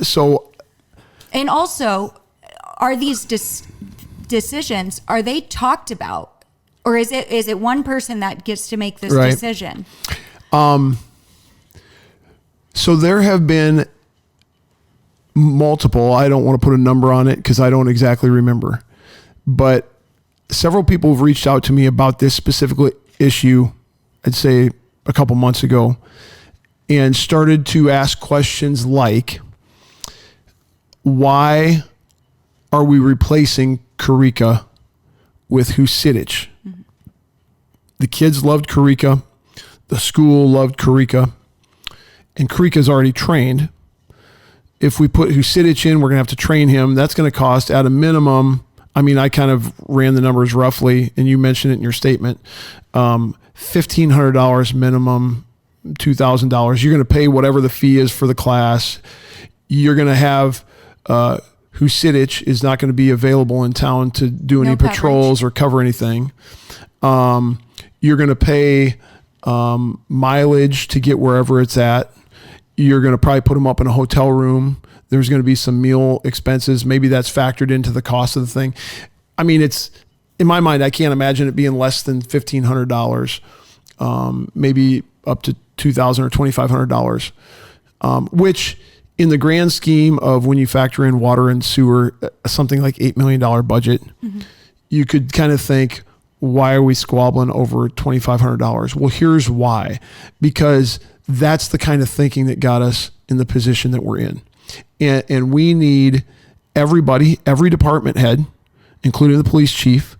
So, and also, are these decisions, are they talked about? Or is it one person that gets to make this Right. decision? So there have been multiple, I don't want to put a number on it because I don't exactly remember, but several people have reached out to me about this specific issue, I'd say a couple months ago, and started to ask questions like, why are we replacing Karika with Husidich? Mm-hmm. The kids loved Karika. The school loved Karika. And Karika's already trained. If we put Husidich in, we're going to have to train him. That's going to cost at a minimum. I mean, I kind of ran the numbers roughly, and you mentioned it in your statement. $1,500 minimum, $2,000. You're going to pay whatever the fee is for the class. You're going to have Husidich is not going to be available in town to do any patrols or cover anything. You're going to pay mileage to get wherever it's at. You're going to probably put them up in a hotel room. There's going to be some meal expenses. Maybe that's factored into the cost of the thing. I mean, it's in my mind, I can't imagine it being less than $1,500, maybe up to $2,000 or $2,500, which in the grand scheme of when you factor in water and sewer, something like $8 million budget, mm-hmm. you could kind of think, why are we squabbling over $2,500? Well, here's why. Because that's the kind of thinking that got us in the position that we're in. And we need everybody, every department head, including the police chief,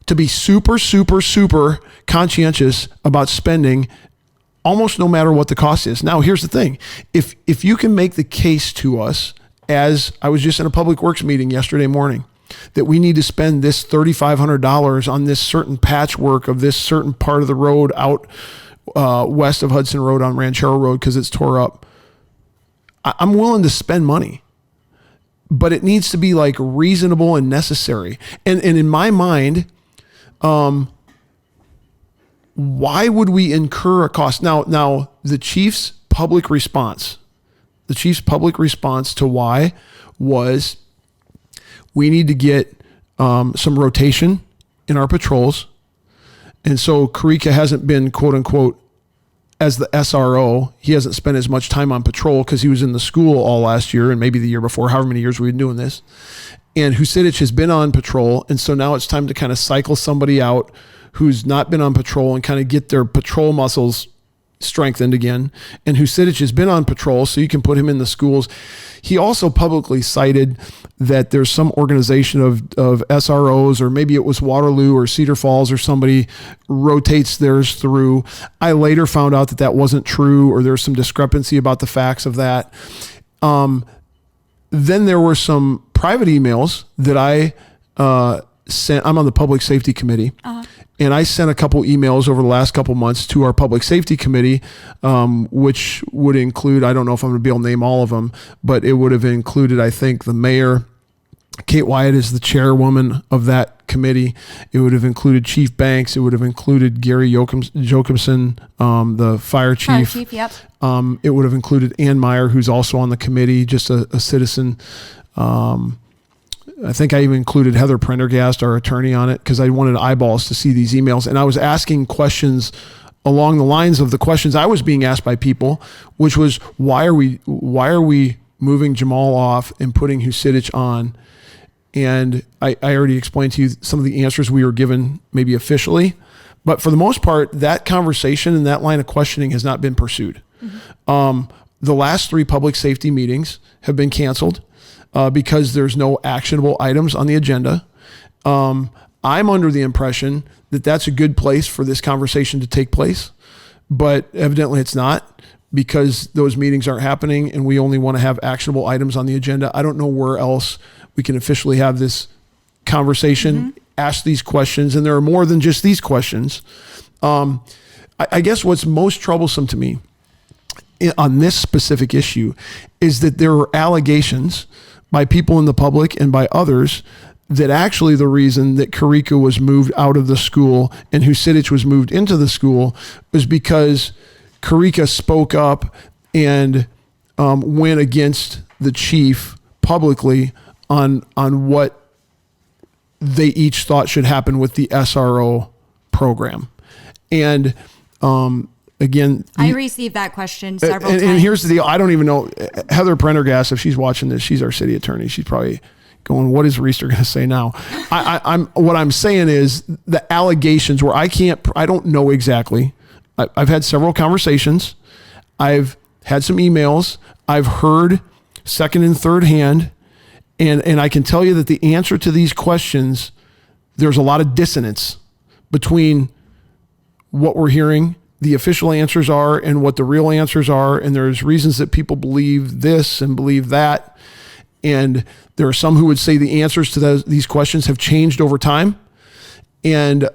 to be super, super, super conscientious about spending almost no matter what the cost is. Now, here's the thing. If you can make the case to us, as I was just in a public works meeting yesterday morning, that we need to spend this $3,500 on this certain patchwork of this certain part of the road out west of Hudson Road on Ranchero Road because it's tore up, I'm willing to spend money, but it needs to be like reasonable and necessary. And in my mind, why would we incur a cost? Now the chief's public response to why was we need to get some rotation in our patrols. And so Karika hasn't been, quote unquote, as the SRO, he hasn't spent as much time on patrol because he was in the school all last year and maybe the year before, however many years we've been doing this. And Husidich has been on patrol. And so now it's time to kind of cycle somebody out who's not been on patrol and kind of get their patrol muscles strengthened again. And Husidich has been on patrol, so you can put him in the schools. He also publicly cited that there's some organization of SROs, or maybe it was Waterloo or Cedar Falls or somebody rotates theirs through. I later found out that that wasn't true, or there's some discrepancy about the facts of that. Then there were some private emails that I sent. I'm on the public safety committee. Uh-huh. And I sent a couple emails over the last couple months to our public safety committee, which would include, I don't know if I'm going to be able to name all of them, but it would have included, I think, the mayor, Kate Wyatt is the chairwoman of that committee. It would have included Chief Banks. It would have included Gary Jocumson, the fire chief. Yep. It would have included Ann Meyer, who's also on the committee, just a citizen. I think I even included Heather Prendergast, our attorney, on it because I wanted eyeballs to see these emails. And I was asking questions along the lines of the questions I was being asked by people, which was, why are we moving Jamal off and putting Husidich on? And I already explained to you some of the answers we were given, maybe officially. But for the most part, that conversation and that line of questioning has not been pursued. Mm-hmm. The last 3 public safety meetings have been canceled because there's no actionable items on the agenda. I'm under the impression that that's a good place for this conversation to take place, but evidently it's not, because those meetings aren't happening and we only want to have actionable items on the agenda. I don't know where else we can officially have this conversation, ask these questions, and there are more than just these questions. I guess what's most troublesome to me on this specific issue is that there are allegations by people in the public and by others that actually the reason that Karika was moved out of the school and Husidich was moved into the school was because Karika spoke up and went against the chief publicly on what they each thought should happen with the SRO program. And again, I received that question several times. And here's the deal. I don't even know. Heather Prendergast, if she's watching this, she's our city attorney. She's probably going, what is Reisetter going to say now? What I'm saying is the allegations where I don't know exactly. I've had several conversations. I've had some emails. I've heard second and third hand. And I can tell you that the answer to these questions, there's a lot of dissonance between what we're hearing, the official answers are, and what the real answers are. And there's reasons that people believe this and believe that. And there are some who would say the answers to these questions have changed over time. And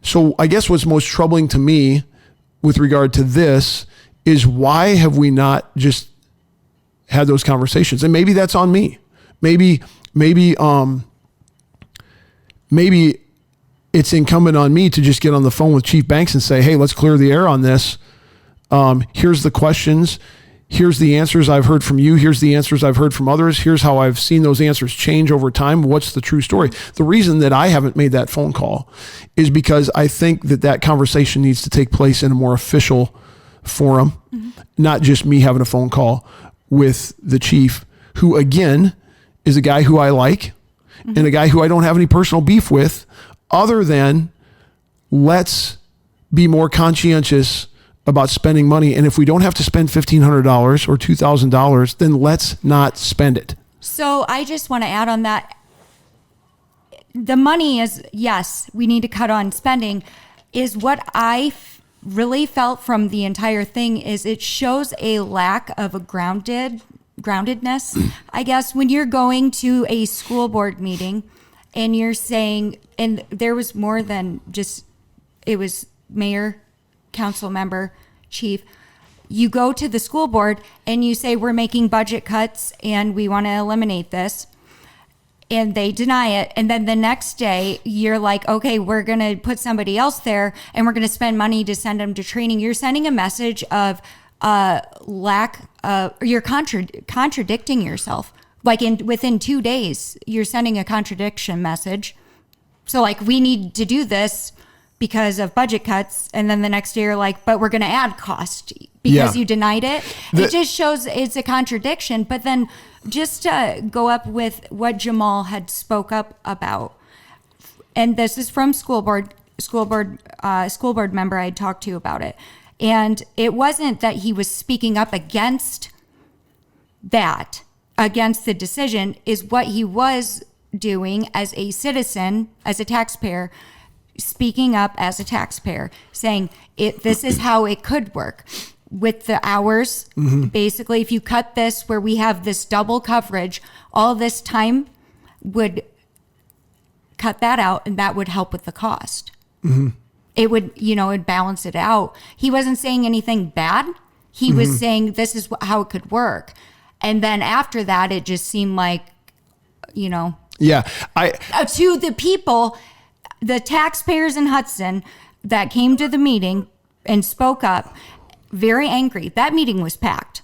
so I guess what's most troubling to me with regard to this is, why have we not just had those conversations? And maybe that's on me. Maybe it's incumbent on me to just get on the phone with Chief Banks and say, hey, let's clear the air on this. Here's the questions. Here's the answers I've heard from you. Here's the answers I've heard from others. Here's how I've seen those answers change over time. What's the true story? The reason that I haven't made that phone call is because I think that conversation needs to take place in a more official forum, not just me having a phone call with the chief, who again is a guy who I like and a guy who I don't have any personal beef with, other than let's be more conscientious about spending money. And if we don't have to spend $1,500 or $2,000, then let's not spend it. So I just want to add on that. The money is, yes, we need to cut on spending, is what I really felt from the entire thing is it shows a lack of a groundedness. I guess when you're going to a school board meeting and you're saying, and there was more than just, it was mayor, council member, chief. You go to the school board and you say, we're making budget cuts and we want to eliminate this. And they deny it. And then the next day you're like, okay, we're going to put somebody else there and we're going to spend money to send them to training. You're sending a message of you're contradicting yourself. Like within 2 days, you're sending a contradiction message. So like, we need to do this because of budget cuts. And then the next day you're like, but we're going to add cost because you denied it. It just shows it's a contradiction. But then just to go up with what Jamal had spoke up about, and this is from school board member I talked to about it. And it wasn't that he was speaking up against the decision, is what he was doing as a citizen, as a taxpayer, speaking up as a taxpayer, saying this is how it could work with the hours. Basically, if you cut this where we have this double coverage, all this time would cut that out, and that would help with the cost. It would, it'd balance it out. He wasn't saying anything bad. He was saying this is how it could work. And then after that, it just seemed like Yeah. To the people, the taxpayers in Hudson that came to the meeting and spoke up, very angry. That meeting was packed.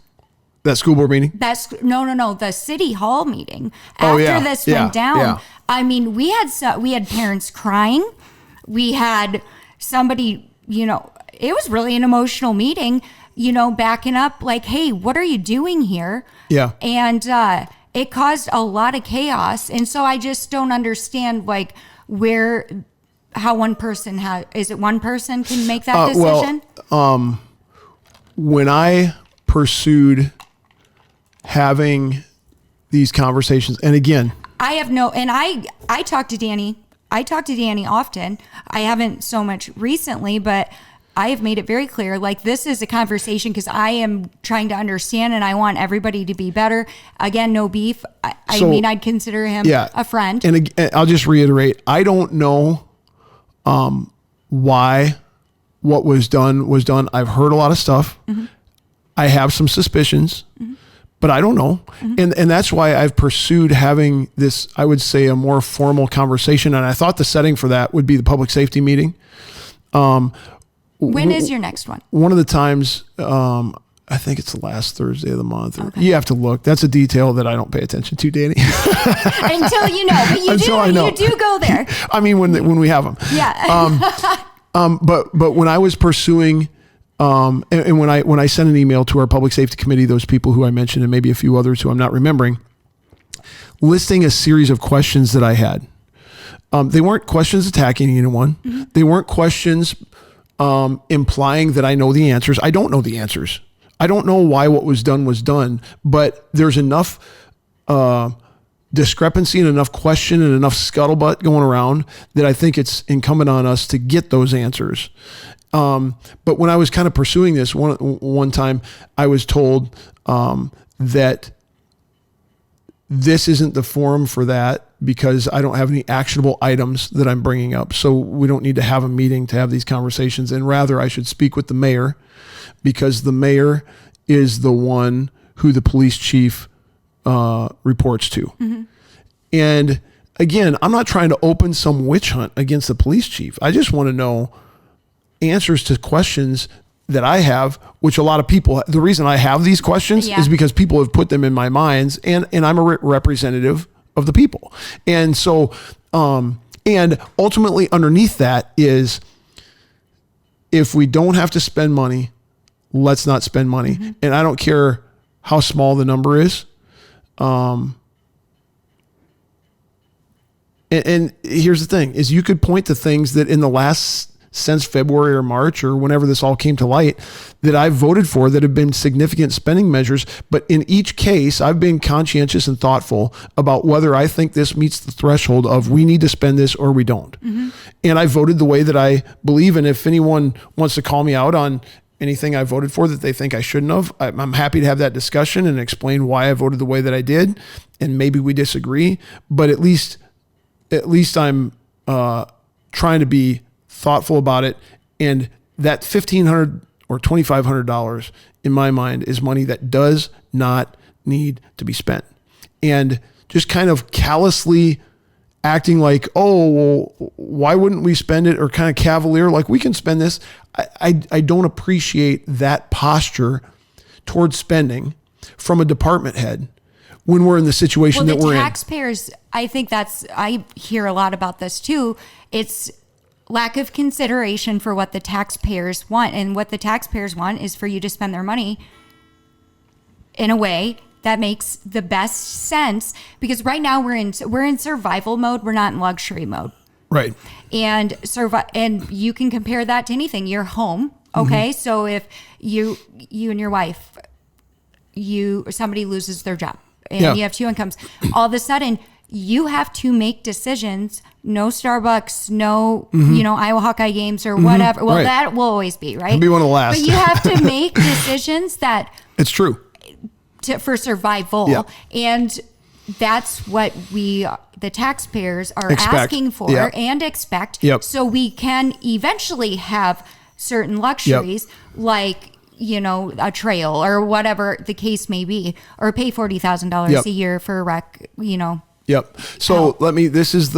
That school board meeting? No. The city hall meeting. After this went down, yeah. I mean, we had parents crying. We had somebody, it was really an emotional meeting, backing up like, hey, what are you doing here? Yeah. And it caused a lot of chaos. And so I just don't understand how one person one person can make that decision? When I pursued having these conversations, and again, I talk to Dani. I talk to Dani often. I haven't so much recently, but I have made it very clear, like, this is a conversation because I am trying to understand and I want everybody to be better. Again, no beef. I'd consider him a friend. And I'll just reiterate, I don't know why what was done. I've heard a lot of stuff. Mm-hmm. I have some suspicions. Mm-hmm. But I don't know. Mm-hmm. And that's why I've pursued having this, I would say, a more formal conversation. And I thought the setting for that would be the public safety meeting. When is your next one? One of the times, I think it's the last Thursday of the month. Okay. You have to look. That's a detail that I don't pay attention to, Dani. Until you know. But you do go there. I mean, when we have them. Yeah. But when I was pursuing... and when I sent an email to our public safety committee, those people who I mentioned and maybe a few others who I'm not remembering, listing a series of questions that I had. They weren't questions attacking anyone. Mm-hmm. They weren't questions implying that I know the answers. I don't know the answers. I don't know why what was done, but there's enough discrepancy and enough question and enough scuttlebutt going around that I think it's incumbent on us to get those answers. But when I was kind of pursuing this one time, I was told that this isn't the forum for that because I don't have any actionable items that I'm bringing up. So we don't need to have a meeting to have these conversations. And rather, I should speak with the mayor because the mayor is the one who the police chief reports to. Mm-hmm. And again, I'm not trying to open some witch hunt against the police chief. I just want to know answers to questions that I have, which a lot of people, the reason I have these questions is because people have put them in my minds and I'm a representative of the people. And so, and ultimately underneath that is if we don't have to spend money, let's not spend money. Mm-hmm. And I don't care how small the number is. And here's the thing is you could point to things that in the last since February or March or whenever this all came to light that I've voted for that have been significant spending measures. But in each case, I've been conscientious and thoughtful about whether I think this meets the threshold of we need to spend this or we don't. Mm-hmm. And I voted the way that I believe. And if anyone wants to call me out on anything I voted for that they think I shouldn't have, I'm happy to have that discussion and explain why I voted the way that I did. And maybe we disagree, but at least I'm trying to be thoughtful about it. And that $1,500 or $2,500 in my mind is money that does not need to be spent. And just kind of callously acting like, oh, well, why wouldn't we spend it? Or kind of cavalier, like we can spend this. I don't appreciate that posture towards spending from a department head when we're in the situation that we're in. The taxpayers, I think I hear a lot about this too. It's lack of consideration for what the taxpayers want. And what the taxpayers want is for you to spend their money in a way that makes the best sense. Because right now we're in survival mode. We're not in luxury mode. Right. And you can compare that to anything. You're home. Okay. Mm-hmm. So if you and your wife, somebody loses their job and you have two incomes, all of a sudden you have to make decisions. No Starbucks, no, Iowa Hawkeye games or whatever. Well, that will always be, right? It'll be one of the last. But you have to make decisions that... It's true. For survival. Yeah. And that's what the taxpayers are asking for and expect. Yep. So we can eventually have certain luxuries like, a trail or whatever the case may be, or pay $40,000 a year for a rec, Yep. So this is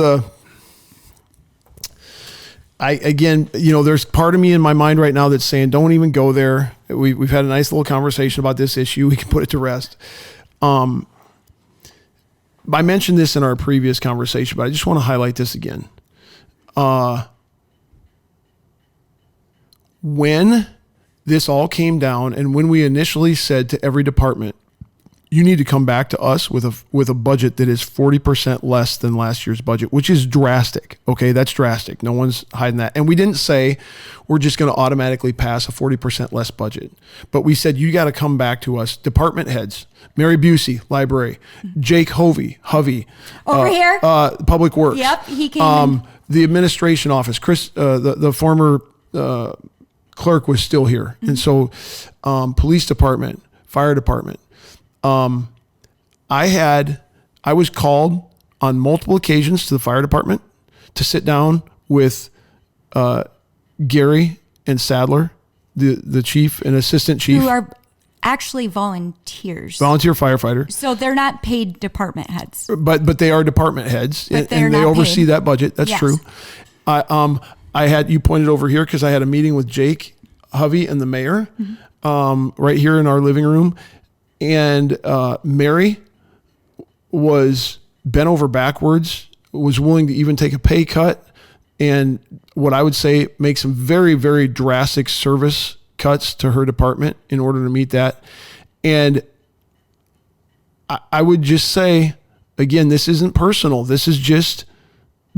again, there's part of me in my mind right now that's saying, don't even go there. We've had a nice little conversation about this issue. We can put it to rest. I mentioned this in our previous conversation, but I just want to highlight this again. When this all came down and when we initially said to every department, you need to come back to us with a budget that is 40% less than last year's budget, which is drastic. Okay, that's drastic. No one's hiding that. And we didn't say we're just going to automatically pass a 40% less budget. But we said you got to come back to us, department heads, Mary Busey, library, Jake Hovey, over here, public works. Yep, he came. The administration office, Chris, the former clerk was still here. And so police department, fire department. I was called on multiple occasions to the fire department to sit down with Gary and Sadler, the chief and assistant chief, who are actually volunteer firefighters. So they're not paid department heads, but they are department heads, and they oversee paid. That budget. That's true. I had you pointed over here because I had a meeting with Jake Hovey and the mayor, right here in our living room. And Mary was bent over backwards, was willing to even take a pay cut, and what I would say make some very, very drastic service cuts to her department in order to meet that. And I would just say, again, this isn't personal. This is just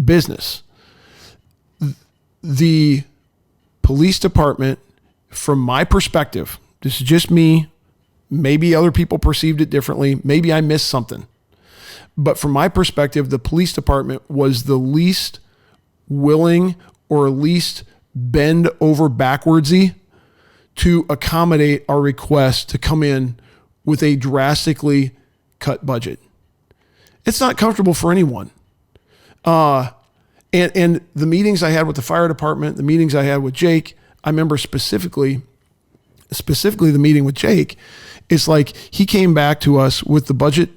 business. The police department, from my perspective, this is just me, maybe other people perceived it differently. Maybe I missed something. But from my perspective, the police department was the least willing or least bend over backwardsy to accommodate our request to come in with a drastically cut budget. It's not comfortable for anyone. And the meetings I had with the fire department, the meetings I had with Jake, I remember specifically the meeting with Jake. It's like he came back to us with the budget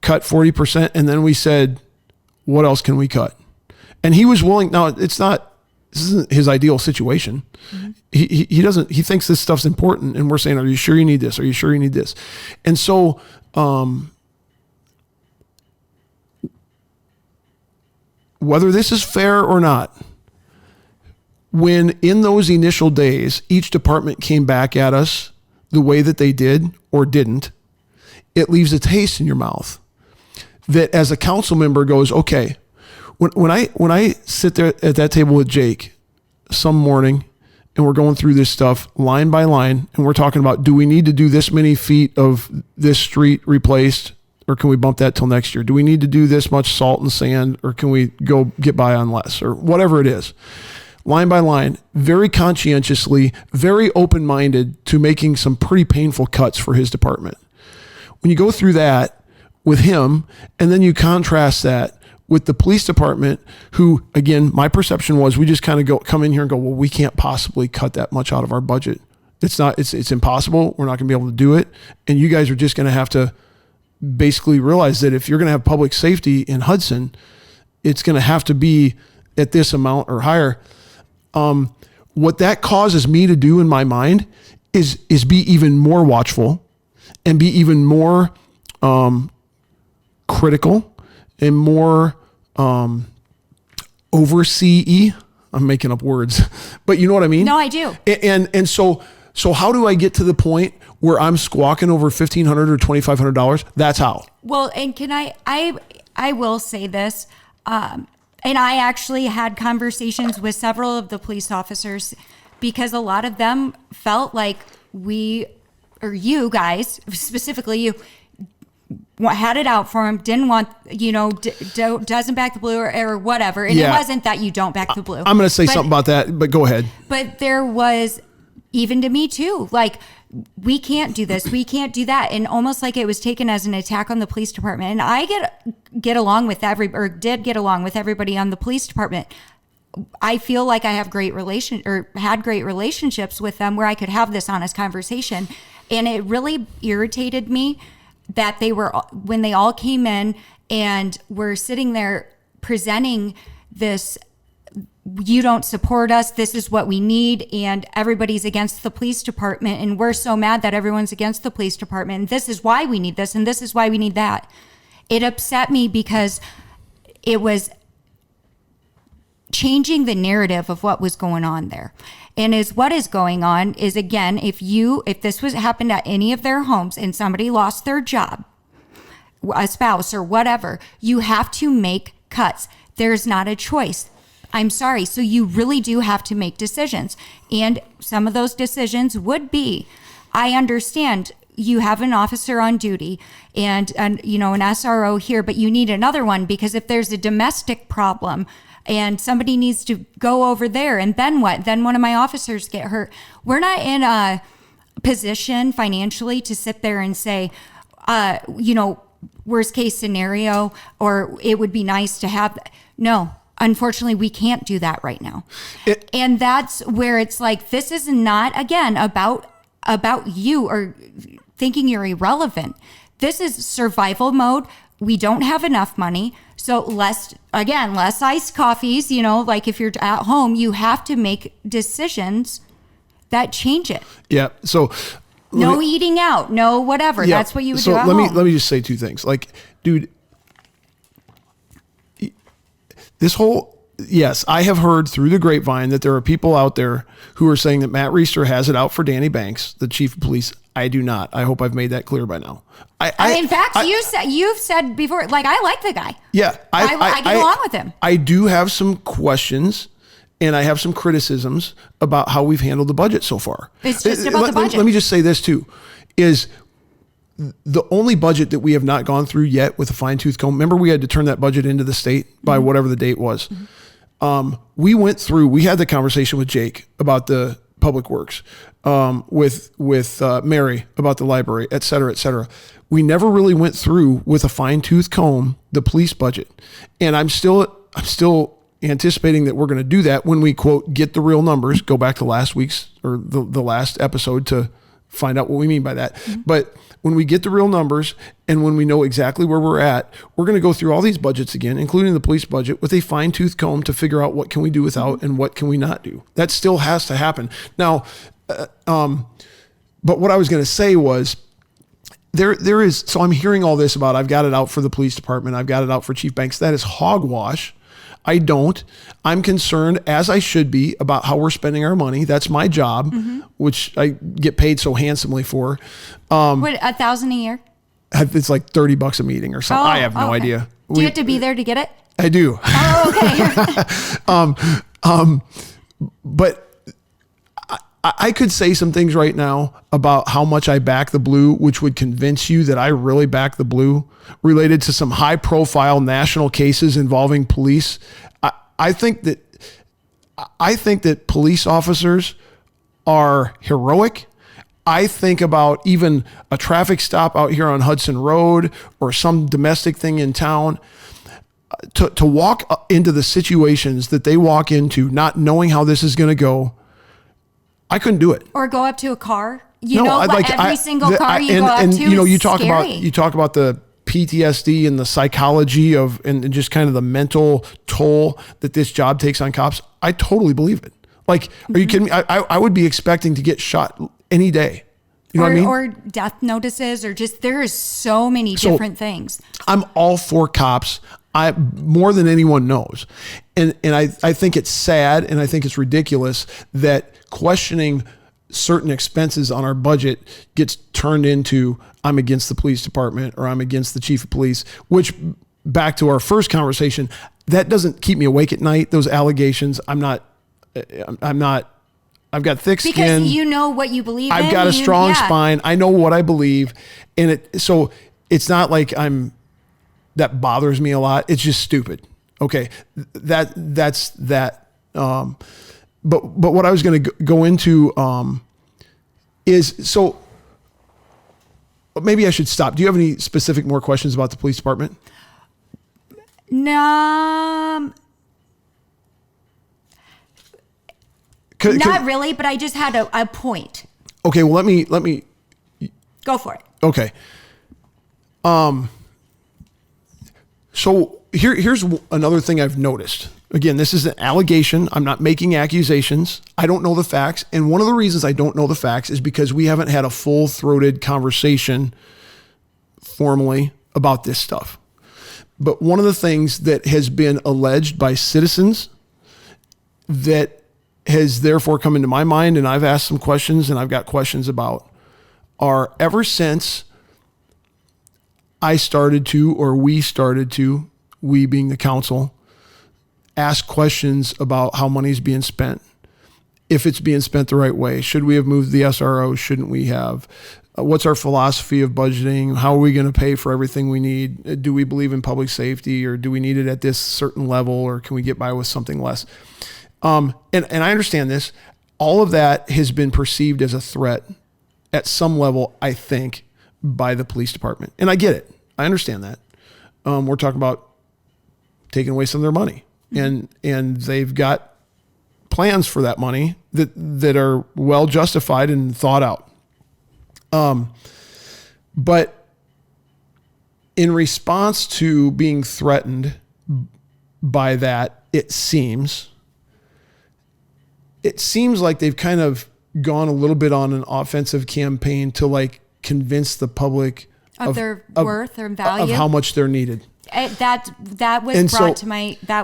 cut 40%, and then we said, what else can we cut? And he was willing. Now, this isn't his ideal situation. Mm-hmm. He thinks this stuff's important, and we're saying, are you sure you need this? Are you sure you need this? And so whether this is fair or not, when in those initial days, each department came back at us the way that they did or didn't, it leaves a taste in your mouth that as a council member goes, okay, when I sit there at that table with Jake some morning and we're going through this stuff line by line and we're talking about, do we need to do this many feet of this street replaced, or can we bump that till next year? Do we need to do this much salt and sand, or can we go get by on less, or whatever it is? Line by line, very conscientiously, very open-minded to making some pretty painful cuts for his department. When you go through that with him, and then you contrast that with the police department, who, again, my perception was we just kind of come in here and go, well, we can't possibly cut that much out of our budget. It's impossible. We're not going to be able to do it. And you guys are just going to have to basically realize that if you're going to have public safety in Hudson, it's going to have to be at this amount or higher. What that causes me to do in my mind is be even more watchful and be even more critical and more oversee. I'm making up words, but you know what I mean? No, I do. And so how do I get to the point where I'm squawking over $1,500 or $2,500? That's how. Well, and can I will say this, and I actually had conversations with several of the police officers because a lot of them felt like you guys, specifically you, had it out for him, didn't want, doesn't back the blue or whatever. And It wasn't that you don't back the blue. I'm going to say something about that, but go ahead. But there was, even to me too, like, we can't do this, we can't do that. And almost like it was taken as an attack on the police department. And I get along with did get along with everybody on the police department. I feel like I have had great relationships with them where I could have this honest conversation. And it really irritated me that when they all came in and we're sitting there presenting this, you don't support us, this is what we need, and everybody's against the police department, and we're so mad that everyone's against the police department, and this is why we need this, and this is why we need that. It upset me because it was changing the narrative of what was going on there. And what is going on is, again, if this was happened at any of their homes and somebody lost their job, a spouse or whatever, you have to make cuts. There's not a choice. I'm sorry. So you really do have to make decisions. And some of those decisions would be, I understand you have an officer on duty and an SRO here, but you need another one because if there's a domestic problem and somebody needs to go over there, and then what? Then one of my officers get hurt. We're not in a position financially to sit there and say, worst case scenario, or it would be nice to have. No, unfortunately, we can't do that right now. And that's where it's like, this is not, again, about you or thinking you're irrelevant. This is survival mode. We don't have enough money. So less iced coffees, like if you're at home, you have to make decisions that change it. Yeah. So no eating out, no whatever. Yeah. That's what you would do at home. Let me just say two things. Like, dude, yes, I have heard through the grapevine that there are people out there who are saying that Matt Reisetter has it out for Dani Banks, the chief of police. I do not. I hope I've made that clear by now. In fact, you've said before, like, I like the guy. Yeah. I get along with him. I do have some questions and I have some criticisms about how we've handled the budget so far. It's just about the budget. Let me just say this too, is the only budget that we have not gone through yet with a fine tooth comb. Remember, we had to turn that budget into the state by whatever the date was. Mm-hmm. We had the conversation with Jake about the public works, with Mary about the library, et cetera, et cetera. We never really went through with a fine tooth comb the police budget. And I'm still anticipating that we're going to do that when we, quote, get the real numbers, go back to last week's or the last episode to find out what we mean by that. Mm-hmm. But when we get the real numbers and when we know exactly where we're at, we're going to go through all these budgets again, including the police budget, with a fine tooth comb to figure out what can we do without and what can we not do. That still has to happen. Now, but what I was going to say was there is, so I'm hearing all this about, I've got it out for the police department. I've got it out for Chief Banks. That is hogwash. I don't. I'm concerned, as I should be, about how we're spending our money. That's my job, which I get paid so handsomely for. What, $1,000 a year? It's like $30 a meeting or something. I have no idea. Do you have to be there to get it? I do. Oh, okay. But I could say some things right now about how much I back the blue, which would convince you that I really back the blue, related to some high profile national cases involving police. I think that police officers are heroic. I think about even a traffic stop out here on Hudson Road or some domestic thing in town, to walk into the situations that they walk into, not knowing how this is going to go. I couldn't do it. Or go up to a car. Every single car you go up to you is scary. You talk about the PTSD and the psychology of, and just kind of the mental toll that this job takes on cops. I totally believe it. Like, are you kidding me? I would be expecting to get shot any day. You know what I mean? Or death notices, or just, there is so many different things. I'm all for cops. More than anyone knows. And I think it's sad and I think it's ridiculous that questioning certain expenses on our budget gets turned into, I'm against the police department or I'm against the chief of police, which, back to our first conversation, that doesn't keep me awake at night. Those allegations, I've got thick skin. Because you know what you believe in. I've got a strong spine. I know what I believe. And so it's not like that bothers me a lot. It's just stupid. Okay. That's that. But what I was going to go into, is, so maybe I should stop. Do you have any specific more questions about the police department? No. Not really, but I just had a point. Okay. Well, let me go for it. Okay. So here's another thing I've noticed. Again, this is an allegation. I'm not making accusations. I don't know the facts. And one of the reasons I don't know the facts is because we haven't had a full-throated conversation formally about this stuff. But one of the things that has been alleged by citizens that has therefore come into my mind, and I've asked some questions and I've got questions about, are ever since I started to, or we started to, we being the council, ask questions about how money's being spent, if it's being spent the right way. Should we have moved the SRO? Shouldn't we have? What's our philosophy of budgeting? How are we going to pay for everything we need? Do we believe in public safety, or do we need it at this certain level, or can we get by with something less? And I understand this. All of that has been perceived as a threat at some level, I think, by the police department. And I get it. I understand that. We're talking about taking away some of their money. And they've got plans for that money that are well justified and thought out. But in response to being threatened by that, it seems like they've kind of gone a little bit on an offensive campaign to like convince the public of their worth or value, of how much they're needed. That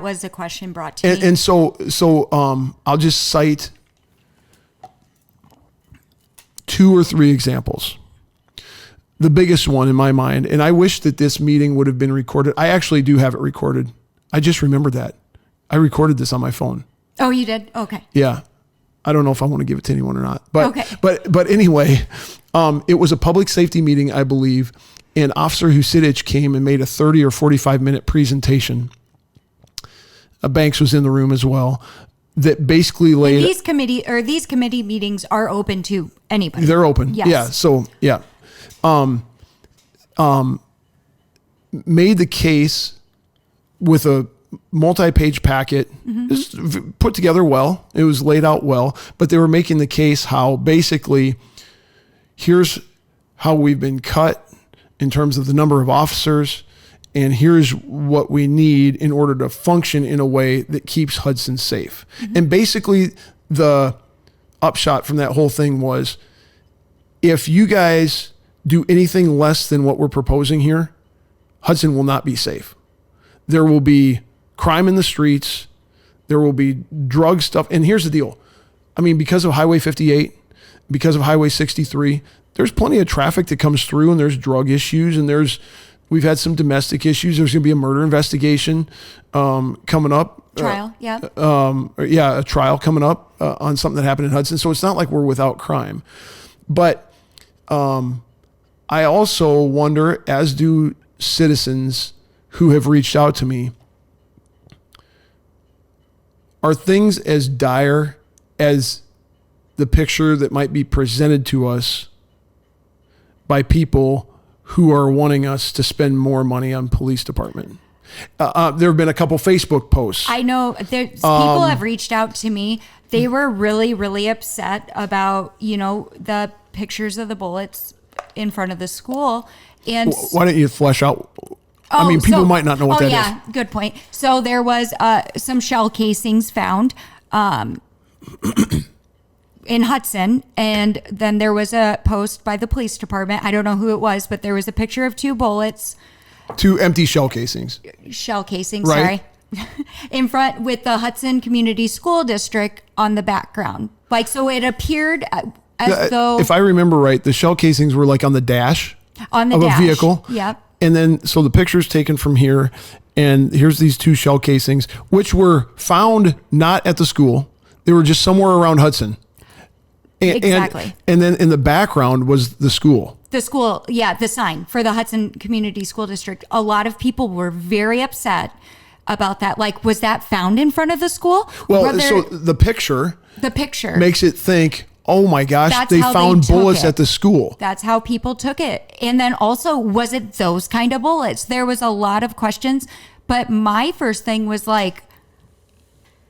was a question brought to me. And so I'll just cite 2 or 3 examples. The biggest one in my mind, and I wish that this meeting would have been recorded. I actually do have it recorded. I just remembered that. I recorded this on my phone. Oh, you did? Okay. Yeah. I don't know if I want to give it to anyone or not. But okay. But anyway, it was a public safety meeting, I believe, and Officer Husidich came and made a 30 or 45 minute presentation. Banks was in the room as well. That basically laid... These committee meetings are open to anybody. They're open. Yes. Yeah. So, yeah. Made the case with a multi-page packet. It was put together well. It was laid out well, but they were making the case how basically here's how we've been cut in terms of the number of officers, and here's what we need in order to function in a way that keeps Hudson safe. And basically the upshot from that whole thing was, if you guys do anything less than what we're proposing here, Hudson will not be safe. There will be crime in the streets. There will be drug stuff. And here's the deal. I mean, because of Highway 58, because of Highway 63, there's plenty of traffic that comes through, and there's drug issues, and we've had some domestic issues. There's going to be a murder investigation coming up. Trial, yeah. A trial coming up on something that happened in Hudson. So it's not like we're without crime. But I also wonder, as do citizens who have reached out to me, are things as dire as the picture that might be presented to us by people who are wanting us to spend more money on police department? There have been a couple Facebook posts. I know people have reached out to me. They were really, really upset about, the pictures of the bullets in front of the school. And why don't you flesh out? I mean, people might not know what that is. Yeah, good point. So there was some shell casings found in Hudson, and then there was a post by the police department. I don't know who it was, but there was a picture of 2 bullets. 2 empty shell casings. Right. Sorry. In front with the Hudson Community School District on the background. Like, so it appeared as though... If I remember right, the shell casings were like on the dash of a vehicle. Yep. And then, so the picture's taken from here, and here's these 2 shell casings, which were found not at the school. They were just somewhere around Hudson. Exactly. And then in the background was the school. The school, yeah, the sign for the Hudson Community School District. A lot of people were very upset about that. Like, was that found in front of the school? Well, so the picture makes it think, oh my gosh, they found bullets at the school. That's how people took it. And then also, was it those kind of bullets? There was a lot of questions, but my first thing was like,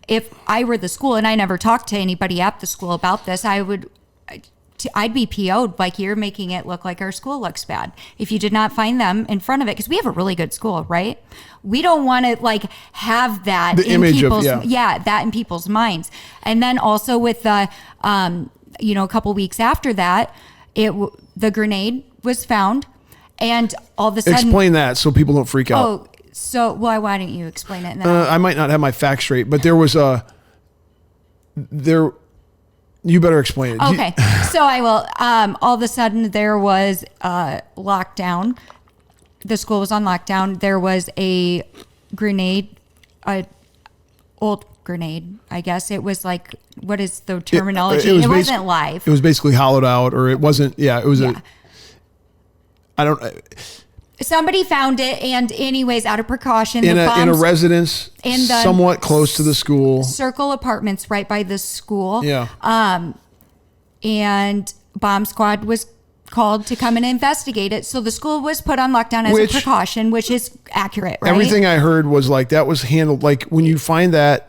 if I were the school, and I never talked to anybody at the school about this, I would I'd be PO'd, like, you're making it look like our school looks bad. If you did not find them in front of it, because we have a really good school, right? We don't want to like have that the in image people's, of, that in people's minds. And then also with the, a couple weeks after that, the grenade was found, and all of a sudden, explain that so people don't freak out. Oh, so why don't you explain it? I might not have my facts straight, but there was you better explain it. Okay, so I will. All of a sudden, there was a lockdown. The school was on lockdown. There was a grenade, old grenade, I guess. It was like, what is the terminology? It wasn't live. It was basically hollowed out, or it wasn't. Yeah, it was Somebody found it, and anyways, out of precaution, in a residence somewhat close to the school. Circle Apartments right by the school. Yeah. And bomb squad was called to come and investigate it. So the school was put on lockdown as a precaution, which is accurate, right? Everything I heard was like that was handled, like when you find that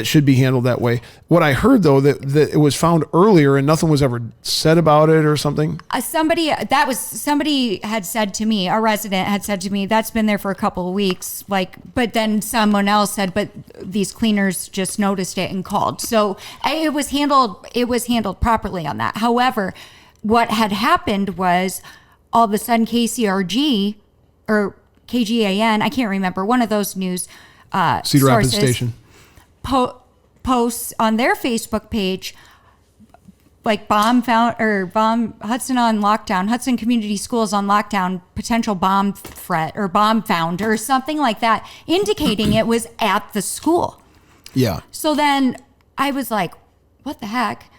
should be handled that way. What I heard though, that it was found earlier and nothing was ever said about it or something. Somebody had said to me, a resident had said to me, that's been there for a couple of weeks. Like, but then someone else said, but these cleaners just noticed it and called. So it was handled properly on that. However, what had happened was all of a sudden KCRG or KGAN, I can't remember, one of those news Cedar Rapids station, posts on their Facebook page, like bomb Hudson on lockdown, Hudson Community Schools on lockdown, potential bomb threat or bomb found or something like that, indicating it was at the school. Yeah. So then I was like, what the heck?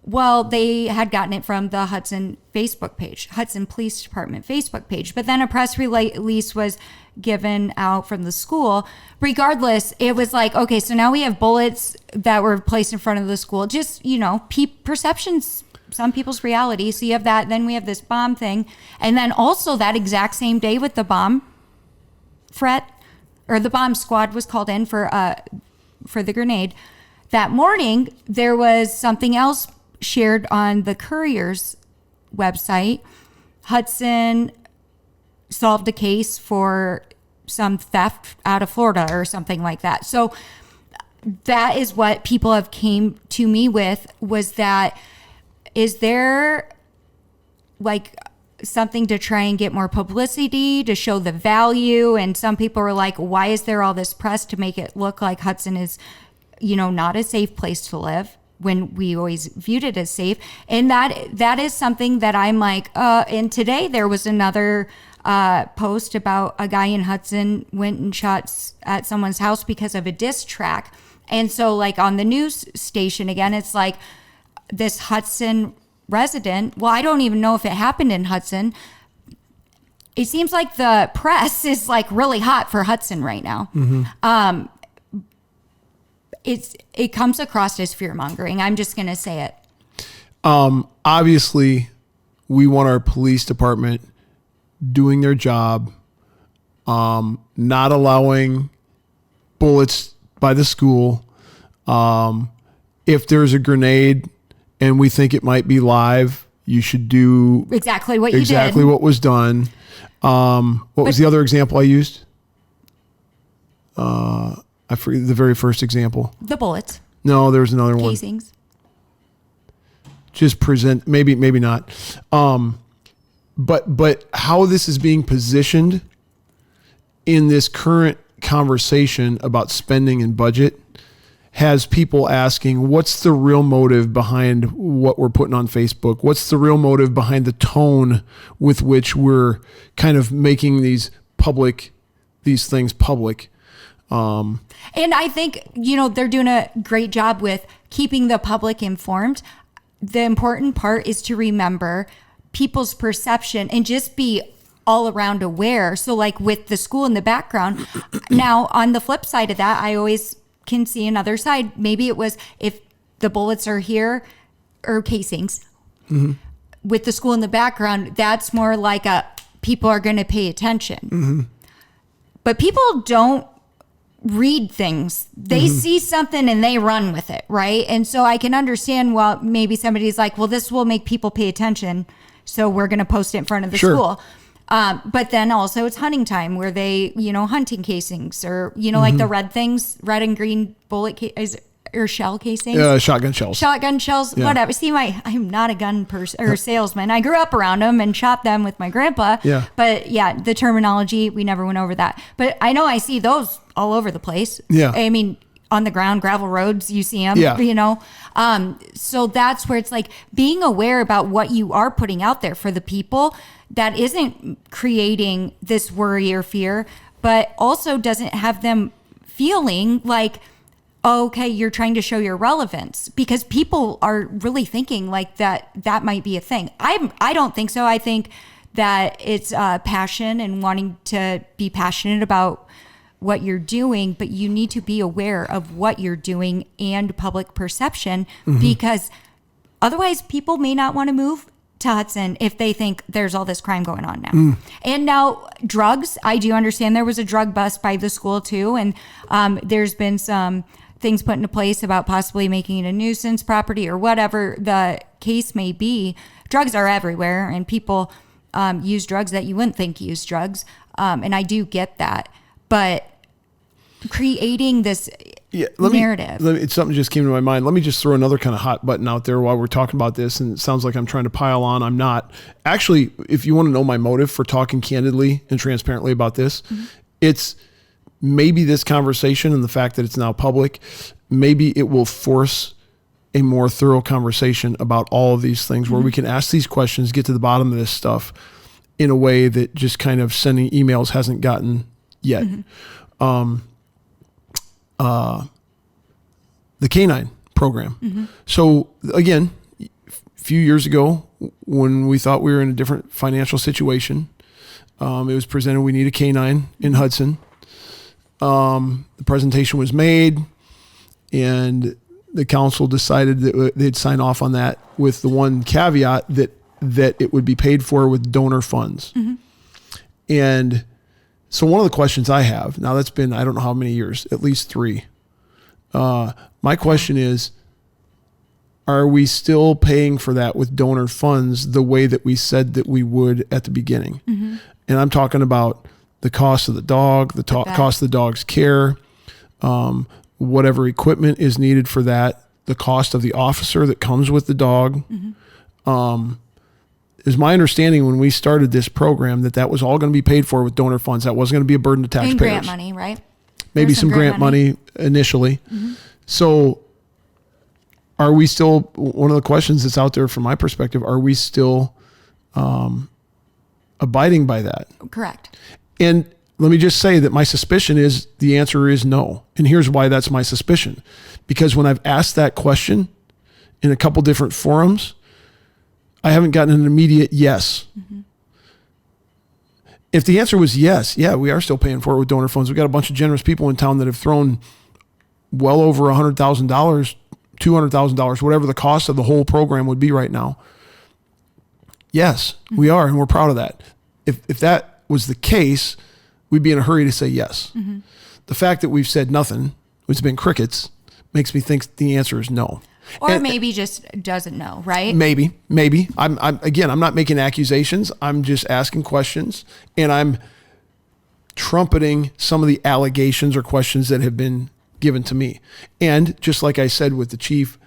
Well, they had gotten it from the Hudson Facebook page, Hudson Police Department Facebook page. But then a press release was given out from the school. Regardless, it was like, okay, so now we have bullets that were placed in front of the school. Just, perceptions, some people's reality. So you have that. Then we have this bomb thing. And then also that exact same day with the bomb threat, or the bomb squad was called in for the grenade. That morning, there was something else shared on the Courier's website. Hudson solved a case for some theft out of Florida or something like that. So that is what people have came to me with, was that, is there like something to try and get more publicity to show the value? And some people are like, why is there all this press to make it look like Hudson is, not a safe place to live, when we always viewed it as safe? And that is something that I'm like, and today there was another post about a guy in Hudson went and shot at someone's house because of a diss track. And so like on the news station again, it's like this Hudson resident, well, I don't even know if it happened in Hudson. It seems like the press is like really hot for Hudson right now. Mm-hmm. It comes across as fear-mongering. I'm just going to say it. Obviously, we want our police department doing their job, not allowing bullets by the school. If there's a grenade and we think it might be live, you should do exactly what you did. Exactly what was done. What was the other example I used? I forget the very first example. The bullets. No, there was another one. Casings. Just present, maybe not. But how this is being positioned in this current conversation about spending and budget has people asking, what's the real motive behind what we're putting on Facebook? What's the real motive behind the tone with which we're kind of making these things public? And I think, they're doing a great job with keeping the public informed. The important part is to remember people's perception and just be all around aware. So like with the school in the background, now on the flip side of that, I always can see another side. Maybe it was if the bullets are here or casings, mm-hmm. with the school in the background, that's more like people are going to pay attention. Mm-hmm. But people don't read things. They see something and they run with it, right? And so I can understand, well, maybe somebody's like, well, this will make people pay attention, so we're going to post it in front of the school. But then also it's hunting time where they, hunting casings or, like the red things, red and green bullet or shell casings. Shotgun shells. Shotgun shells, whatever. See, I'm not a gun person or salesman. I grew up around them and shot them with my grandpa. Yeah. But yeah, the terminology, we never went over that. But I know I see those all over the place. Yeah. I mean, on the ground, gravel roads, you see them, So that's where it's like being aware about what you are putting out there for the people that isn't creating this worry or fear, but also doesn't have them feeling like, okay, you're trying to show your relevance, because people are really thinking like that might be a thing. I don't think so. I think that it's passion and wanting to be passionate about what you're doing, but you need to be aware of what you're doing and public perception, because otherwise people may not want to move to Hudson if they think there's all this crime going on now. And now drugs, I do understand there was a drug bust by the school too. And there's been some things put into place about possibly making it a nuisance property or whatever the case may be. Drugs are everywhere, and people use drugs that you wouldn't think use drugs. And I do get that. But creating this narrative. It's something just came to my mind. Let me just throw another kind of hot button out there while we're talking about this. And it sounds like I'm trying to pile on. I'm not. Actually, if you want to know my motive for talking candidly and transparently about this, it's maybe this conversation and the fact that it's now public, maybe it will force a more thorough conversation about all of these things where we can ask these questions, get to the bottom of this stuff in a way that just kind of sending emails hasn't gotten yet. The canine program. So again, a few years ago when we thought we were in a different financial situation, it was presented, we need a canine in Hudson. The presentation was made and the council decided that they'd sign off on that with the one caveat that it would be paid for with donor funds. And so one of the questions I have, now that's been, I don't know how many years, at least 3. My question is, are we still paying for that with donor funds the way that we said that we would at the beginning? And I'm talking about the cost of the dog, the cost of the dog's care, whatever equipment is needed for that, the cost of the officer that comes with the dog. Is my understanding when we started this program that was all going to be paid for with donor funds. That wasn't going to be a burden to taxpayers. And grant money, right? Maybe some grant money initially. So are we still, one of the questions that's out there from my perspective, are we still abiding by that? Correct. And let me just say that my suspicion is the answer is no. And here's why that's my suspicion. Because when I've asked that question in a couple different forums, I haven't gotten an immediate yes. If the answer was yes, yeah, we are still paying for it with donor funds. We've got a bunch of generous people in town that have thrown well over $100,000, $200,000, whatever the cost of the whole program would be right now. Yes, we are, and we're proud of that. If that was the case, we'd be in a hurry to say yes. The fact that we've said nothing, it's been crickets, makes me think the answer is no. Or maybe just doesn't know, right? Maybe. I'm not making accusations. I'm just asking questions, and I'm trumpeting some of the allegations or questions that have been given to me. And just like I said with the chief,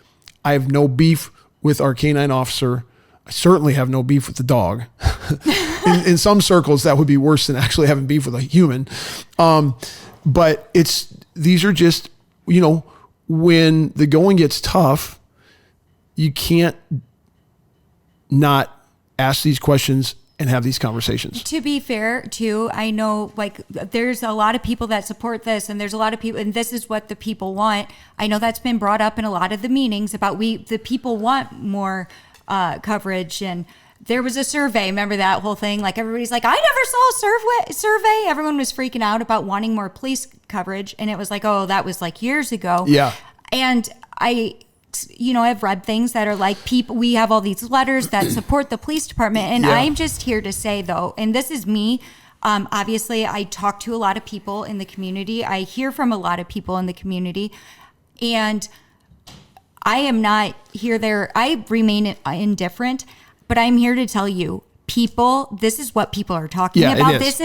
I have no beef with our canine officer. I certainly have no beef with the dog. In some circles, that would be worse than actually having beef with a human. But these are just, when the going gets tough, you can't not ask these questions and have these conversations. To be fair, too, I know there's a lot of people that support this, and there's a lot of people, and this is what the people want. I know that's been brought up in a lot of the meetings about the people want more coverage. And there was a survey. Remember that whole thing? Everybody's like, I never saw a survey. Everyone was freaking out about wanting more police coverage. And it was like, oh, that was years ago. Yeah. And I've read things that are we have all these letters that support the police department. And I'm just here to say, though, and this is me, Obviously, I talk to a lot of people in the community. I hear from a lot of people in the community. And I am not here, there. I remain indifferent, but I'm here to tell you, people, this is what people are talking about. This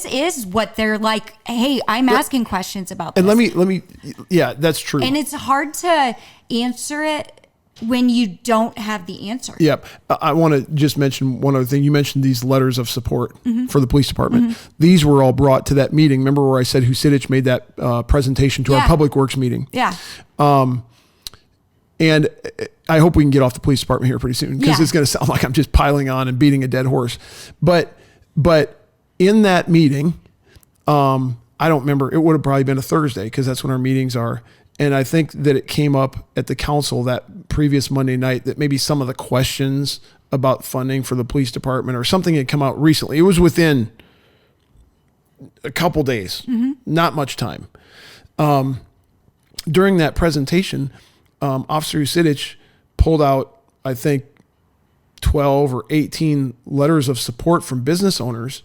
is what they're like, hey, I'm asking questions about this. And let me, yeah, that's true. And it's hard to answer it when you don't have the answer. Yep. I want to just mention one other thing. You mentioned these letters of support for the police department. These were all brought to that meeting. Remember where I said Hudson made that presentation to our public works meeting? Yeah. And I hope we can get off the police department here pretty soon, because it's going to sound like I'm just piling on and beating a dead horse. But in that meeting, I don't remember, it would have probably been a Thursday, because that's when our meetings are. And I think that it came up at the council that previous Monday night that maybe some of the questions about funding for the police department or something had come out recently. It was within a couple days, not much time. During that presentation, Officer Hudson pulled out, I think, 12 or 18 letters of support from business owners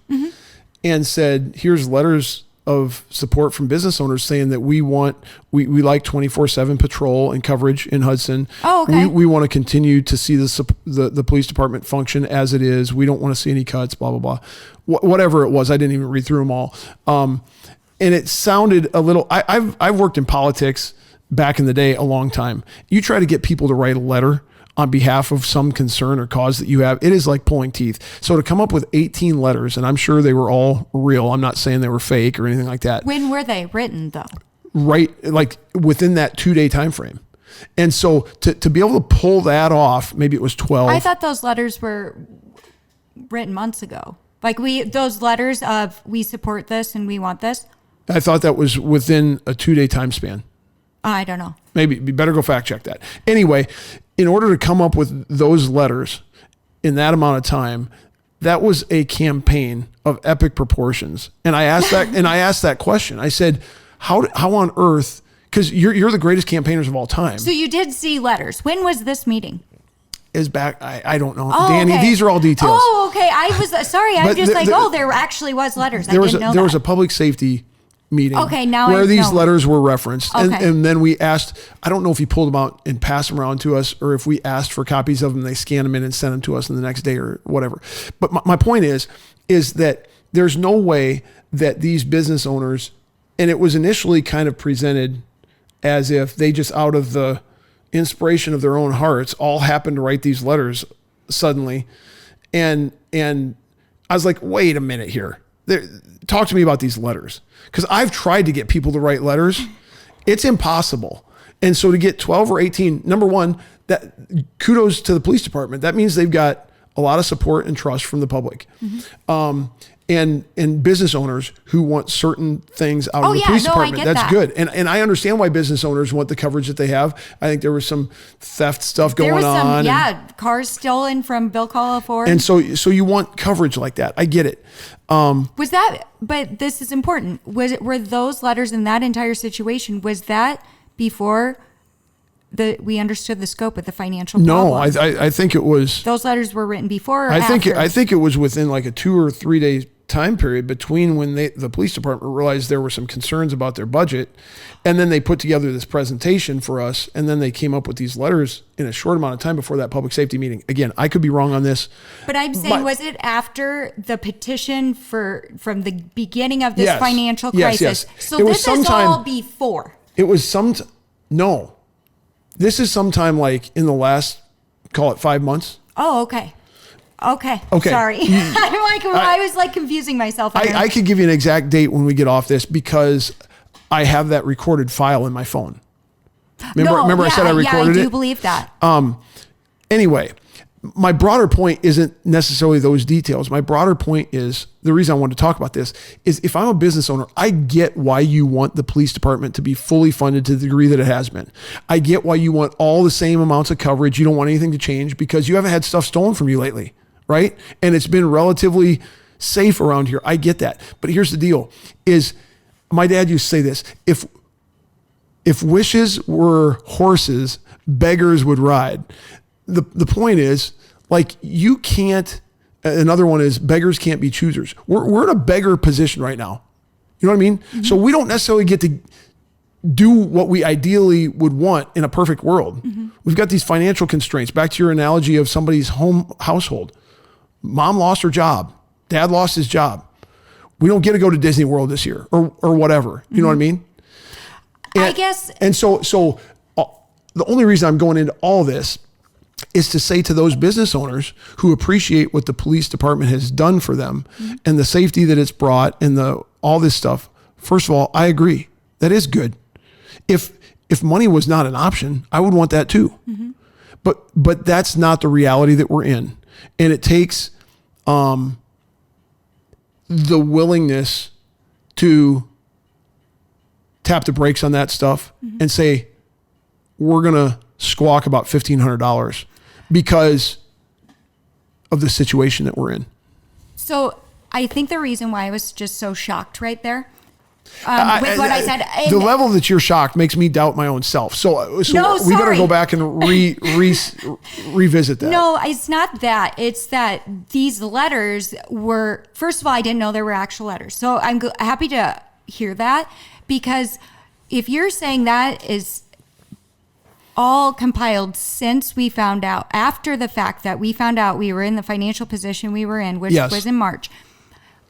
and said, here's letters of support from business owners saying that we like 24/7 patrol and coverage in Hudson. Oh, okay. We want to continue to see the police department function as it is. We don't want to see any cuts, blah, blah, blah. Whatever it was, I didn't even read through them all. And it sounded a little, I've worked in politics back in the day a long time. You try to get people to write a letter on behalf of some concern or cause that you have, it is like pulling teeth. So to come up with 18 letters, and I'm sure they were all real, I'm not saying they were fake or anything like that. When were they written, though? Right, like within that 2-day time frame. And so to be able to pull that off, maybe it was 12. I thought those letters were written months ago. Like those letters of, we support this and we want this. I thought that was within a 2-day time span. I don't know. Maybe you better go fact check that. Anyway, in order to come up with those letters in that amount of time, that was a campaign of epic proportions. And I asked that question. I said, how on earth, because you're the greatest campaigners of all time. So you did see letters. When was this meeting? Is back. I don't know. Oh, Dani, okay. These are all details. Oh, okay. I was sorry. I'm just there actually was letters. There was a public safety meeting. Okay, now where I these know. letters were referenced. Okay. And then we asked, I don't know if he pulled them out and passed them around to us, or if we asked for copies of them, they scanned them in and sent them to us in the next day or whatever. But my point is that there's no way that these business owners, and it was initially kind of presented as if they just out of the inspiration of their own hearts all happened to write these letters suddenly. And I was like, wait a minute here. Talk to me about these letters. Because I've tried to get people to write letters. It's impossible. And so to get 12 or 18, number one, that kudos to the police department. That means they've got a lot of support and trust from the public. And business owners who want certain things out of the police department. That's good. And I understand why business owners want the coverage that they have. I think there was some theft stuff going on. Cars stolen from Bill Call Ford. And so you want coverage like that. I get it. But this is important. Were those letters in that entire situation, was that before we understood the scope of the financial problem? No, I think it was. Those letters were written before or I after? think it was within like a 2 or 3 day time period between when the police department realized there were some concerns about their budget, and then they put together this presentation for us, and then they came up with these letters in a short amount of time before that public safety meeting. Again, I could be wrong on this. But I'm saying, was it after the petition from the beginning of this financial crisis? Yes. So this is all before. It was no. This is sometime like in the last, call it 5 months. Oh, okay. Sorry. I was like confusing myself. I could give you an exact date when we get off this, because I have that recorded file in my phone. Remember I said I recorded it? Yeah, I do believe that. Anyway, my broader point isn't necessarily those details. My broader point is, the reason I wanted to talk about this is, if I'm a business owner, I get why you want the police department to be fully funded to the degree that it has been. I get why you want all the same amounts of coverage. You don't want anything to change because you haven't had stuff stolen from you lately, right? And it's been relatively safe around here. I get that. But here's the deal is, my dad used to say this, if wishes were horses, beggars would ride. The point is, like, you can't Another one is beggars can't be choosers. We're in a beggar position right now. You know what I mean? Mm-hmm. So we don't necessarily get to do what we ideally would want in a perfect world. Mm-hmm. We've got these financial constraints. Back to your analogy of somebody's household. Mom lost her job. Dad lost his job. We don't get to go to Disney World this year or whatever. You know what I mean? I guess. And so the only reason I'm going into all this is to say to those business owners who appreciate what the police department has done for them and the safety that it's brought and all this stuff. First of all, I agree. That is good. If money was not an option, I would want that too. Mm-hmm. But that's not the reality that we're in. And it takes the willingness to tap the brakes on that stuff and say, we're going to squawk about $1,500 because of the situation that we're in. So I think the reason why I was just so shocked right there with what I said. The level that you're shocked makes me doubt my own self. So we better go back and revisit that. No, it's not that. It's that these letters were, first of all, I didn't know there were actual letters. So I'm happy to hear that, because if you're saying that is all compiled since we found out, after the fact that we found out we were in the financial position we were in, which was in March,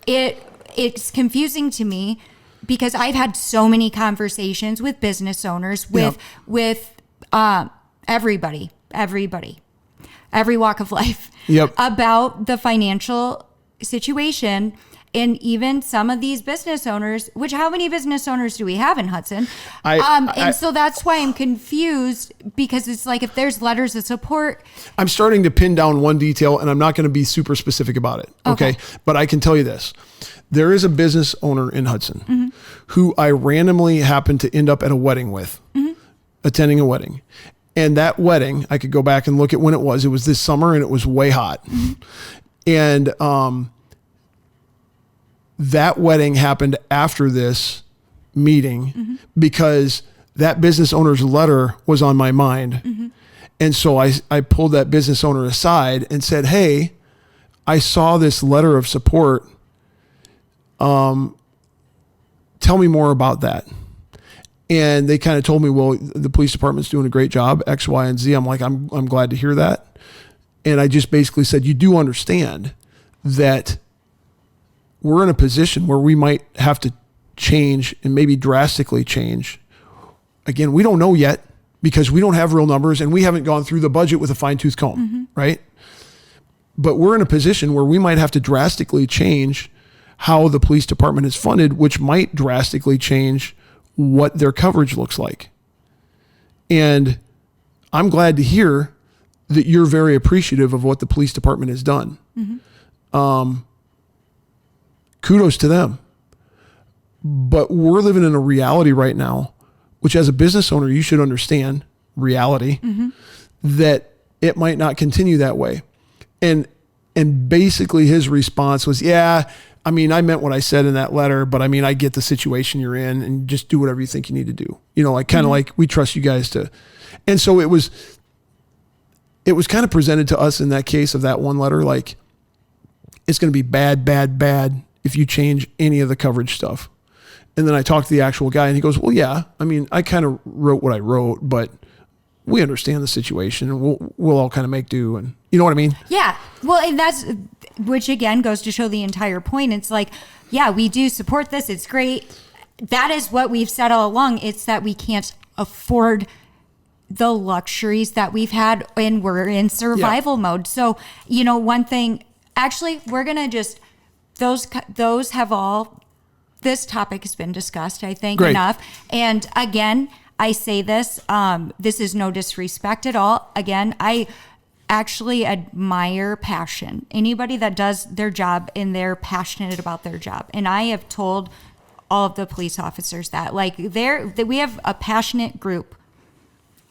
it's confusing to me, because I've had so many conversations with business owners, with everybody, every walk of life, about the financial situation. And even some of these business owners, which how many business owners do we have in Hudson? So that's why I'm confused, because it's like, if there's letters of support. I'm starting to pin down one detail, and I'm not going to be super specific about it. Okay. But I can tell you this. There is a business owner in Hudson who I randomly happened to end up at a wedding with, attending a wedding. And that wedding, I could go back and look at when it was. It was this summer, and it was way hot. And that wedding happened after this meeting because that business owner's letter was on my mind. And so I pulled that business owner aside and said, hey, I saw this letter of support. Tell me more about that. And they kind of told me, well, the police department's doing a great job, X, Y, and Z. I'm like, I'm glad to hear that. And I just basically said, you do understand that we're in a position where we might have to change, and maybe drastically change. Again, we don't know yet, because we don't have real numbers, and we haven't gone through the budget with a fine-tooth comb, right? But we're in a position where we might have to drastically change how the police department is funded, which might drastically change what their coverage looks like. And I'm glad to hear that you're very appreciative of what the police department has done. Kudos to them. But we're living in a reality right now, which as a business owner, you should understand reality, that it might not continue that way. And basically his response was, yeah, I mean, I meant what I said in that letter, but I mean, I get the situation you're in, and just do whatever you think you need to do. You know, like kind of like, we trust you guys to. And so it was kind of presented to us in that case of that one letter, like, it's going to be bad if you change any of the coverage stuff. And then I talked to the actual guy, and he goes, well, yeah, I mean, I kind of wrote what I wrote, but we understand the situation, and we'll all kind of make do. And you know what I mean? Yeah. Well, and which again goes to show the entire point. It's like, yeah, we do support this. It's great. That is what we've said all along. It's that we can't afford the luxuries that we've had, and we're in survival mode. So, you know, one thing, actually, we're going to just, those have all, this topic has been discussed, I think, enough. And again, I say this, this is no disrespect at all. Again, I actually admire passion. Anybody that does their job and they're passionate about their job. And I have told all of the police officers that, like, we have a passionate group,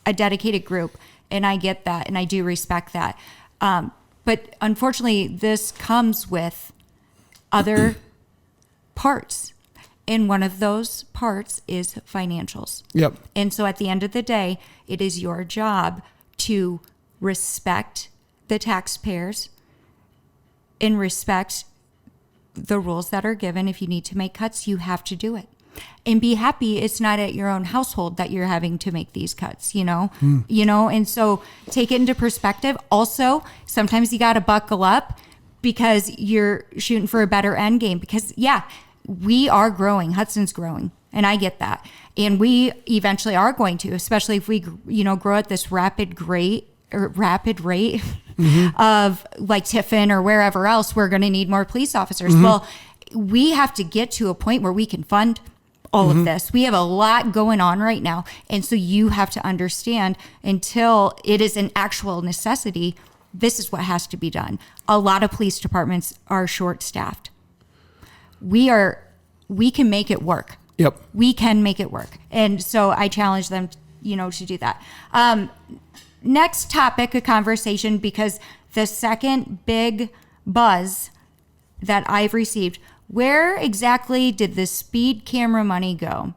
a dedicated group, and I get that, and I do respect that. But unfortunately, this comes with other parts. And one of those parts is financials. Yep. And so at the end of the day, it is your job to respect the taxpayers, and respect the rules that are given. If you need to make cuts, you have to do it. And be happy it's not at your own household that you're having to make these cuts, you know? And so take it into perspective. Also, sometimes you got to buckle up because you're shooting for a better end game. Because we are growing. Hudson's growing. And I get that. And we eventually are going to, especially if we, grow at this rapid rate of like Tiffin or wherever else, we're going to need more police officers. Well, we have to get to a point where we can fund all of this. We have a lot going on right now. And so you have to understand, until it is an actual necessity, this is what has to be done. A lot of police departments are short-staffed. We can make it work. Yep. We can make it work. And so I challenge them, to do that. Next topic of conversation, because the second big buzz that I've received, where exactly did the speed camera money go?